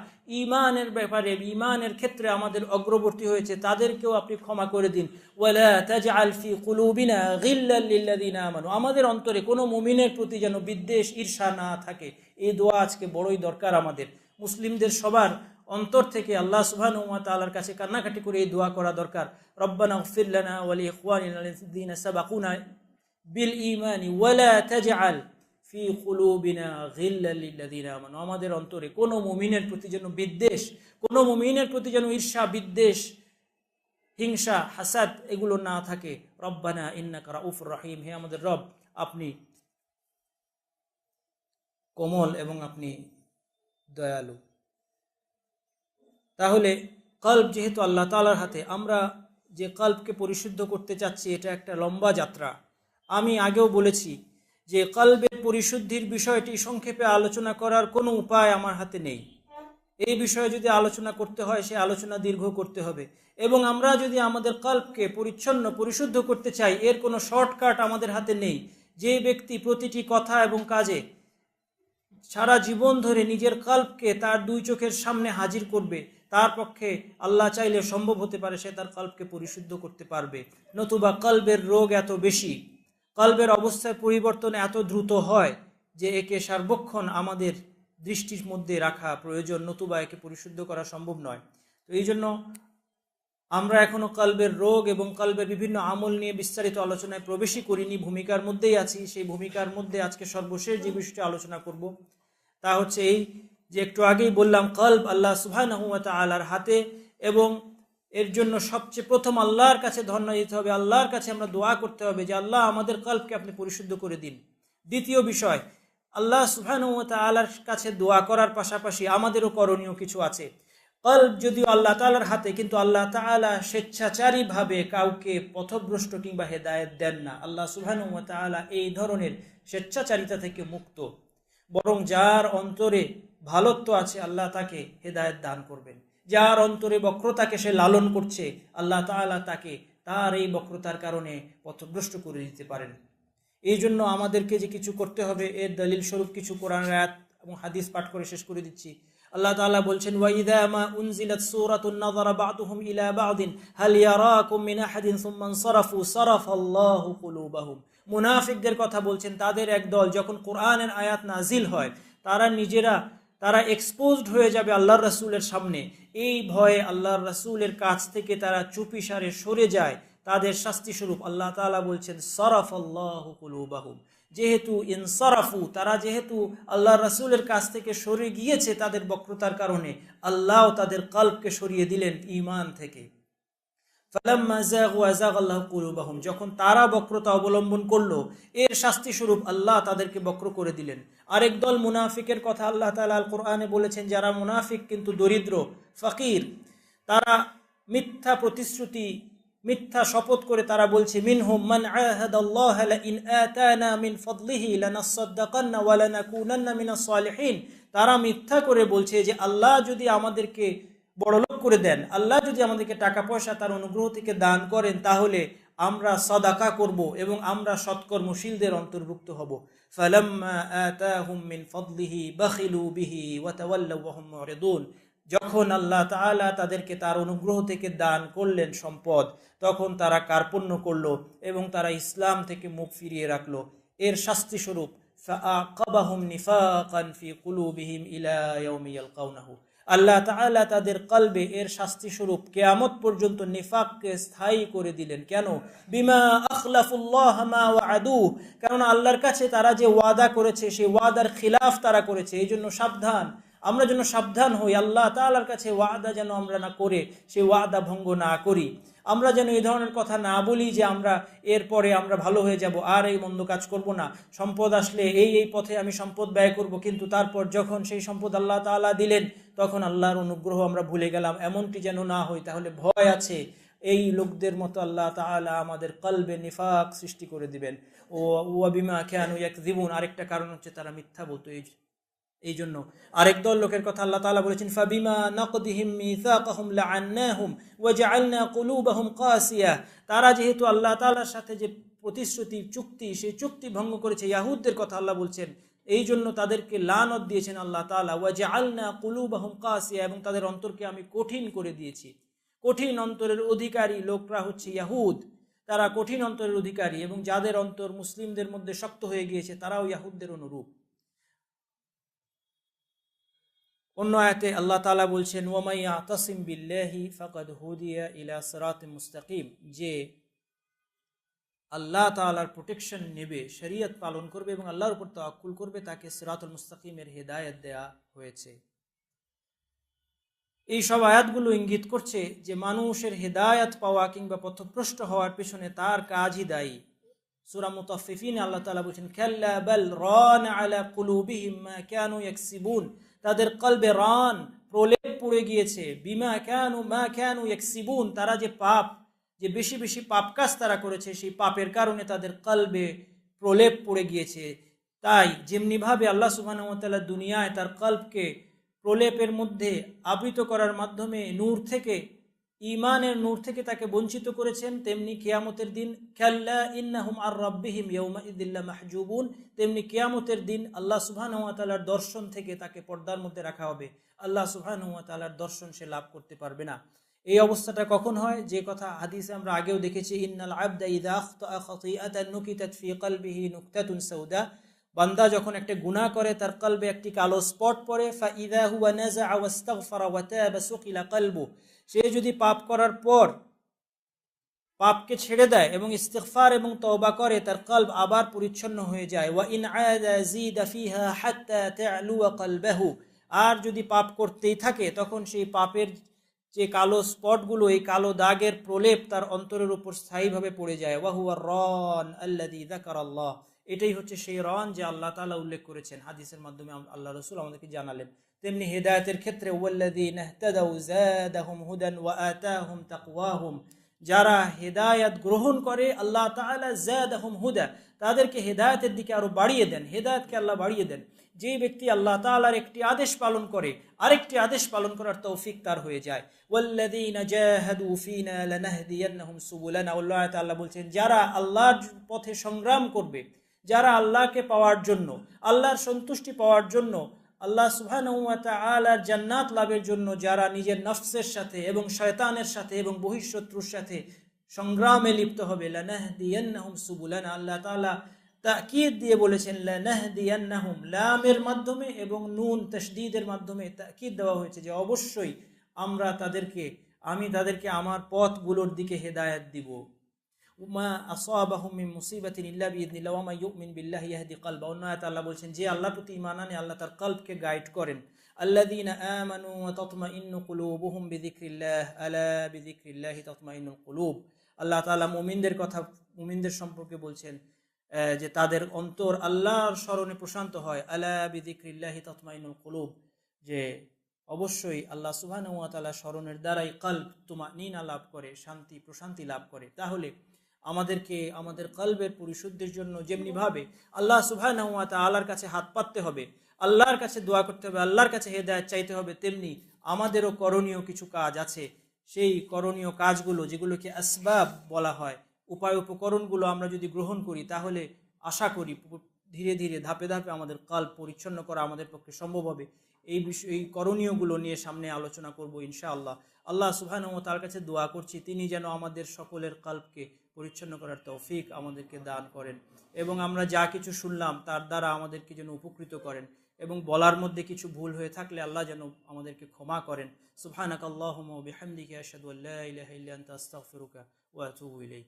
ঈমানের ব্যাপারে ঈমানের ক্ষেত্রে আমাদের অগ্রবর্তী হয়েছে তাদেরকেও আপনি ক্ষমা করে দিন। ওয়ালা তাজআল ফি কুলুবিনা গিল্লাল লিল্লাযীনা আমানু, আমাদের অন্তরে কোনো মুমিনের প্রতি যেন বিদ্বেষ ঈর্ষা না থাকে। এই দোয়া আজকে বড়ই দরকার আমাদের মুসলিমদের সবার অন্তর থেকে আল্লাহ সুবহানাহু ওয়া তাআলার কাছে কান্নাকাটি করে এই দোয়া করা দরকার। রব্বানা ইগফির লানা ওয়া লিইখওয়ানিনা আল্লাযীনা সাবাকুনা বিল ঈমানি ওয়া লা তাজআল ফি কুলুবিনা গিল্লাল লিল্লাযীনা আমানু, আমাদের অন্তরে কোনো মুমিনের প্রতি যেন বিদ্বেষ, কোনো মুমিনের প্রতি যেন ঈর্ষা, বিদ্বেষ, হিংসা, হাসাদ এগুলো না থাকে। রব্বানা ইন্নাকা রাউফুর রহিম, হে আমাদের রব আপনি কোমল এবং আপনি দয়ালু। তাহলে কলব যেহেতু আল্লাহ তাআলার হাতে, আমরা যে কলবকে পরিশুদ্ধ করতে চাচ্ছি এটা একটা লম্বা যাত্রা। আমি আগেও বলেছি যে কলবের পরিশুদ্ধির বিষয়টি সংক্ষেপে আলোচনা করার কোনো উপায় আমার হাতে নেই। এই বিষয়ে যদি আলোচনা করতে হয় সে আলোচনা দীর্ঘ করতে হবে, এবং আমরা যদি আমাদের কলবকে পরিচ্ছন্ন পরিশুদ্ধ করতে চাই এর কোনো শর্টকাট আমাদের হাতে নেই। যে ব্যক্তি প্রতিটি কথা এবং কাজে সারা জীবন ধরে নিজের কলবকে তার দুই চোখের সামনে হাজির করবে, তার পক্ষে আল্লাহ চাইলে সম্ভব হতে পারে সে তার কলবকে পরিশুদ্ধ করতে পারবে। নতুবা কলবের রোগ এত বেশি, কলবের অবস্থার পরিবর্তন এত দ্রুত হয় যে একে সার্বক্ষণ আমাদের দৃষ্টির মধ্যে রাখা প্রয়োজন, নতুবা একে পরিশুদ্ধ করা সম্ভব নয়। তো এই জন্য আমরা এখনো কলবের রোগ এবং কলবের বিভিন্ন আমল নিয়ে বিস্তারিত আলোচনায় প্রবেশই করিনি, ভূমিকার মধ্যেই আছি। সেই ভূমিকার মধ্যে আজকে সর্বশেষ যে বিষয়টি আলোচনা করব তা হচ্ছে এই যে একটু আগেই বললাম কলব আল্লাহ সুবহানাহু ওয়া তাআলার হাতে, এবং এর জন্য সবচেয়ে প্রথম আল্লাহর কাছে ধন্যবাদ দিতে হবে, আল্লাহর কাছে আমরা দোয়া করতে হবে যে আল্লাহ আমাদের কলবকে আপনি পরিশুদ্ধ করে দিন। দ্বিতীয় বিষয়, আল্লাহ সুবহানাহু ওয়া তাআলার কাছে দোয়া করার পাশাপাশি আমাদেরও করণীয় কিছু আছে। কলব যদিও আল্লাহ তাআলার হাতে, কিন্তু আল্লাহ তাআলা স্বেচ্ছাচারীভাবে কাউকে পথভ্রষ্ট কিংবা হেদায়েত দেন না। আল্লাহ সুবহানাহু ওয়া তাআলা এই ধরনের স্বেচ্ছাচারিতা থেকে মুক্ত, বরং যার অন্তরে ভালোত্ব আছে আল্লাহ তাকে হেদায়েত দান করবেন। যার অন্তরে বক্রতাকে সে লালন করছে আল্লাহ তাআলা তাকে তার এই বক্রতার কারণে পথভ্রষ্ট করে দিতে পারেন। এই জন্য আমাদেরকে যে কিছু করতে হবে, এর দলিল স্বরূপ কিছু কোরআন আয়াত এবং হাদিস পাঠ করে শেষ করে দিচ্ছি। আল্লাহ তাআলা বলছেন, ওয়াইদা মা উনজিলাত সূরাতুন নাযারা বা'দুহুম ইলা বা'দিন হাল ইয়ারাকুম মিন আহাদিন সুম্মা ইনসারাফু সারাফাল্লাহু কুলুবাহুম। মুনাফিকদের কথা বলছেন, তাদের এক দল যখন কোরআনের আয়াত নাজিল হয় তারা এক্সপোজড হয়ে যাবে আল্লাহর রাসূলের সামনে। এই ভয়ে আল্লাহর রাসূলের কাছ থেকে তারা চুপিসারে সরে যায়। তাদের শাস্তি স্বরূপ আল্লাহ তাআলা বলছেন সারাফাল্লাহু কুলুবাহুম। যেহেতু ইনসারাফু, তারা যেহেতু আল্লাহর রাসূলের কাছ থেকে সরে গিয়েছে তাদের বক্রতার কারণে, আল্লাহ তাদের কলবকে সরিয়ে দিলেন ঈমান থেকে। ফালাম্মা যাগু আযাগাল্লাহু কুলুবাহুম, যখন তারা বক্রতা অবলম্বন করলো, এর শাস্তি স্বরূপ আল্লাহ তাদেরকে বক্র করে দিলেন। আরেক দল মুনাফিকের কথা আল্লাহ তাআলা আল কোরআনে বলেছেন, যারা মুনাফিক কিন্তু দরিদ্র ফকির, তারা মিথ্যা প্রতিশ্রুতি, মিথ্যা শপথ করে তারা বলছে, মিনহুম মান আহাদাল্লাহ লা ইন আতানা মিন ফাদলিহি লানাসাদ্দাকান্না ওয়া লানাকুনান্না মিনাস সালিহিন। তারা মিথ্যা করে বলছে যে আল্লাহ যদি আমাদেরকে বড়লোক করে দেন, আল্লাহ যদি আমাদেরকে টাকা পয়সা তার অনুগ্রহ থেকে দান করেন, তাহলে আমরা সাদাকা করব এবং আমরা সৎকর্মশীলদের অন্তর্ভুক্ত হব। ফালাম্মা আতাহুম মিন ফাদলিহি বাখিলু বিহি ওয়া তাওয়াল্লাউ ওয়া হুম মুরিদুন। যখন আল্লাহ তাআলা তাদেরকে তার অনুগ্রহ থেকে দান করলেন সম্পদ, তখন তারা কার্পণ্য করলো এবং তারা ইসলাম থেকে মুখ ফিরিয়ে রাখলো। এর শাস্তি স্বরূপ ফাআকাবাহুম নিফাকান ফি কুলুবিহিম ইলা ইয়াউমি ইয়ালকাউনাহু। আল্লাহ তাআলা তাদের কলবে এর শাস্তি স্বরূপ কিয়ামত পর্যন্ত নিফাককে স্থায়ী করে দিলেন। কেন? বিমা আখলাফুল্লাহ মা ওয়াদু, কারণ আল্লাহর কাছে তারা যে ওয়াদা করেছে সেই ওয়াদার খিলাফ তারা করেছে। এই জন্য সাবধান, আমরা যেন সাবধান হই, আল্লাহ তাআলার কাছে ওয়াদা যেন আমরা না করে সেই ওয়াদা ভঙ্গ না করি। আমরা যেন এই ধরনের কথা না বলি যে আমরা এরপরে আমরা ভালো হয়ে যাব, আর এই মন্দ কাজ করব না, সম্পদ আসলে এই পথে আমি সম্পদ ব্যয় করব, কিন্তু তারপর যখন সেই সম্পদ আল্লাহ তাআলা দিলেন তখন আল্লাহর অনুগ্রহ আমরা ভুলে গেলাম। এমনটি যেন না হয়, তাহলে ভয় আছে এই লোকদের মতো আল্লাহ তাআলা আমাদের কলবে নিফাক সৃষ্টি করে দিবেন। ও ওয়া বিমা কানু ইয়াকযিবুন, আরেকটা কারণ হচ্ছে তারা মিথ্যা বলতো। এই জন্য আরেক দল লোকের কথা আল্লাহ তাআলা বলেছেন, ফাবিমা নাকদিহিম মিসাকাহুম লাআন্নাহুম ওয়া জাআলনা কুলুবাহুম কাসিয়া। তারা যেহেতু আল্লাহ তাআলার সাথে যে প্রতিশ্রুতি চুক্তি, সেই চুক্তি ভঙ্গ করেছে, ইয়াহুদদের কথা আল্লাহ বলছেন, এই জন্য তাদেরকে লানত দিয়েছেন আল্লাহ তাআলা। ওয়া জাআলনা কুলুবাহুম কাসিয়া, এবং তাদের অন্তরকে আমি কঠিন করে দিয়েছি। কঠিন অন্তরের অধিকারী লোকরা হচ্ছে ইয়াহুদ, তারা কঠিন অন্তরের অধিকারী, এবং যাদের অন্তর মুসলিমদের মধ্যে শক্ত হয়ে গিয়েছে তারাও ইয়াহুদদের অনুরূপ। অন্য আয়াতে আল্লাহ তাআলা বলছেন, ওয়া মান ইয়াতাসিম বিল্লাহি ফাকাদ হুদিয়া ইলা সিরাতিম মুস্তাকিম, যে আল্লাহ তাআলার প্রোটেকশন নেবে, শরীয়ত পালন করবে এবং আল্লাহর উপর তাওয়াক্কুল করবে, তাকে সিরাতুল মুস্তাকিমের হেদায়েত দেয়া হয়েছে। এই সব আয়াতগুলো ইঙ্গিত করছে যে মানুষের হেদায়েত পাওয়া কিংবা পথভ্রষ্ট হওয়ার পেছনে তার কাজই দায়ী। সূরা মুতাফফিফিন আল্লাহ তাআলা বলেছেন, কাল্লা বাল রান আলা কুলুবিহিম মা কানু ইয়াকসিবুন, তাদের কলবে রান প্রলেপ পড়ে গিয়েছে, বিমা কানু মা কানু ইয়াকসিবুন, তারা যে বেশি বেশি পাপ কাজ তারা করেছে, সেই পাপের কারণে তাদের কলবে প্রলেপ পড়ে গিয়েছে। তাই যেমনিভাবে আল্লাহ সুবহানাহু ওয়া তাআলা দুনিয়ায় তার কলবকে প্রলেপের মধ্যে আবৃত করার মাধ্যমে নূর থেকে, ঈমানের নূর থেকে তাকে বঞ্চিত করেছেন, তেমনি কিয়ামতের দিন কাল্লা ইন্নাহুম আর রাব্বিহিম ইয়াউমাইযিল লামাহজুবুন, তেমনি কিয়ামতের দিন আল্লাহ সুবহানাহু ওয়া তাআলার দর্শন থেকে তাকে পর্দার মধ্যে রাখা হবে। আল্লাহ সুবহানাহু ওয়া তাআলার দর্শন সে লাভ করতে পারবে না। এই অবস্থাটা কখন হয়? যে কথা হাদিসে আমরা আগেও দেখেছি, ইন্নাল আবদা ইযা আখতাআ খাতিআতান নুকিতাত ফি কলবিহি নুকতাতুন সাউদা, বান্দা যখন একটা গুনাহ করে তার কলবে একটি কালো স্পট পড়ে, ফাইযা হুয়া নাযা ওয়াস্তাগফারা ওয়া তাবা সুকিলা কলবু, সে যদি পাপ করার পর পাপকে ছেড়ে দেয় এবং ইস্তিগফার এবং তওবা করে, তার কলব আবার পরিচ্ছন্ন হয়ে যায়। ওয়া ইন আযা জিদা ফিহা হাত্তা তা'লু কলবাহু, আর যদি পাপ করতেই থাকে তখন সেই পাপের যে কালো স্পটগুলো, এই কালো দাগের প্রলেপ তার অন্তরের উপর স্থায়ীভাবে পড়ে যায়। ওয়া হুয়া রান আল্লাযী যাকারাল্লাহ, এটাই হচ্ছে সেই রওয়ান যে আল্লাহ তাআলা উল্লেখ করেছেন হাদিসের মাধ্যমে, আল্লাহ রাসূল আমাদেরকে জানালেন। তেমনি হেদায়েতের ক্ষেত্রে ওয়াল্লাযীনা ইহতাদাউ যাদাহুম হুদান ওয়া আতাহুম তাকওয়াহুম, যারা হেদায়েত গ্রহণ করে আল্লাহ তাআলা যাদাহুম হুদা, তাদেরকে হেদায়েতের দিকে আরো বাড়িয়ে দেন, হেদায়েতকে আল্লাহ বাড়িয়ে দেন। যেই ব্যক্তি আল্লাহ তাআলার একটি আদেশ পালন করে আরেকটি আদেশ পালন করার তৌফিক তার হয়ে যায়। ওয়াল্লাযীনা জাহাদু ফীনা লানাহদিয়ান্নাহুম সুবুলানা, আল্লাহ তাআলা বলছেন যারা আল্লাহর পথে সংগ্রাম করবে, যারা আল্লাহকে পাওয়ার জন্য, আল্লাহর সন্তুষ্টি পাওয়ার জন্য, আল্লাহ সুবহানাহু ওয়া তাআলার জান্নাত লাভের জন্য যারা নিজের নফসের সাথে এবং শয়তানের সাথে এবং বহিঃশত্রুর সাথে সংগ্রামে লিপ্ত হবে, লানাহদিয়ান্নাহুম সুবুলানা, আল্লাহ তাআলা তাকিদ দিয়ে বলেছেন লানাহদিয়ান্নাহুম, লামের মাধ্যমে এবং নুন তাশদীদের মাধ্যমে তাকিদ দেওয়া হয়েছে যে অবশ্যই আমি তাদেরকে আমার পথগুলোর দিকে হেদায়েত দিব। মা আসাবাহুম মিন মুসিবাতিন ইল্লা বিইذনিল্লাহি ওয়া মান ইউমিন বিল্লাহি ইয়াহদি কলবা, অন্য আয়াতে আল্লাহ বলছেন যে আল্লাহর প্রতি ঈমান আনে আল্লাহ তার কলবকে গাইড করেন। আল্লাযীনা আমানু ওয়া তাতমাইন্নু কুলুবুহুম বিযিকরিল্লাহ আলা বিযিকরিল্লাহি তাতমাইন্নুল কুলুব, আল্লাহ তাআলা মুমিনদের সম্পর্কে বলছেন যে তাদের অন্তর আল্লাহর স্মরণে প্রশান্ত হয়। আলা বিযিকরিল্লাহি তাতমাইন্নুল কুলুব, যে অবশ্যই আল্লাহ সুবহানাহু ওয়া তাআলা স্মরণের দ্বারাই কলব তুমানিনা লাভ করে, শান্তি প্রশান্তি লাভ করে। তাহলে আমাদেরকে আমাদের কলবের পরিশুদ্ধির জন্য যেমনি ভাবে আল্লাহ সুবহানাহু ওয়া তাআলার কাছে হাত পাততে হবে, আল্লাহর কাছে দোয়া করতে হবে, আল্লাহর কাছে হেদায়েত চাইতে হবে, তেমনি আমাদেরও করণীয় কিছু কাজ আছে। সেই করণীয় কাজগুলো, যেগুলোকে আসবাব বলা হয়, উপায় উপকরণগুলো আমরা যদি গ্রহণ করি তাহলে আশা করি ধীরে ধীরে ধাপে ধাপে আমাদের কলব পরিচ্ছন্ন করা আমাদের পক্ষে সম্ভব হবে। এই করণীয়গুলো নিয়ে সামনে আলোচনা করব ইনশাআল্লাহ। আল্লাহ সুবহানাহু ওয়া তাআলার কাছে দোয়া করছি তিনি যেন আমাদের সকলের কলবকে পরিচ্ছন্ন করার তৌফিক আমাদেরকে দান করেন, এবং আমরা যা কিছু শুনলাম তার দ্বারা আমাদেরকে যেন উপকৃত করেন, এবং বলার মধ্যে কিছু ভুল হয়ে থাকলে আল্লাহ যেন আমাদেরকে ক্ষমা করেন। সুবহানাকাল্লাহুম্মা ওয়া বিহামদিকা আশহাদু আল্লা ইলাহা ইল্লা আনতা আস্তাগফিরুকা ওয়া আতুবু ইলাইক।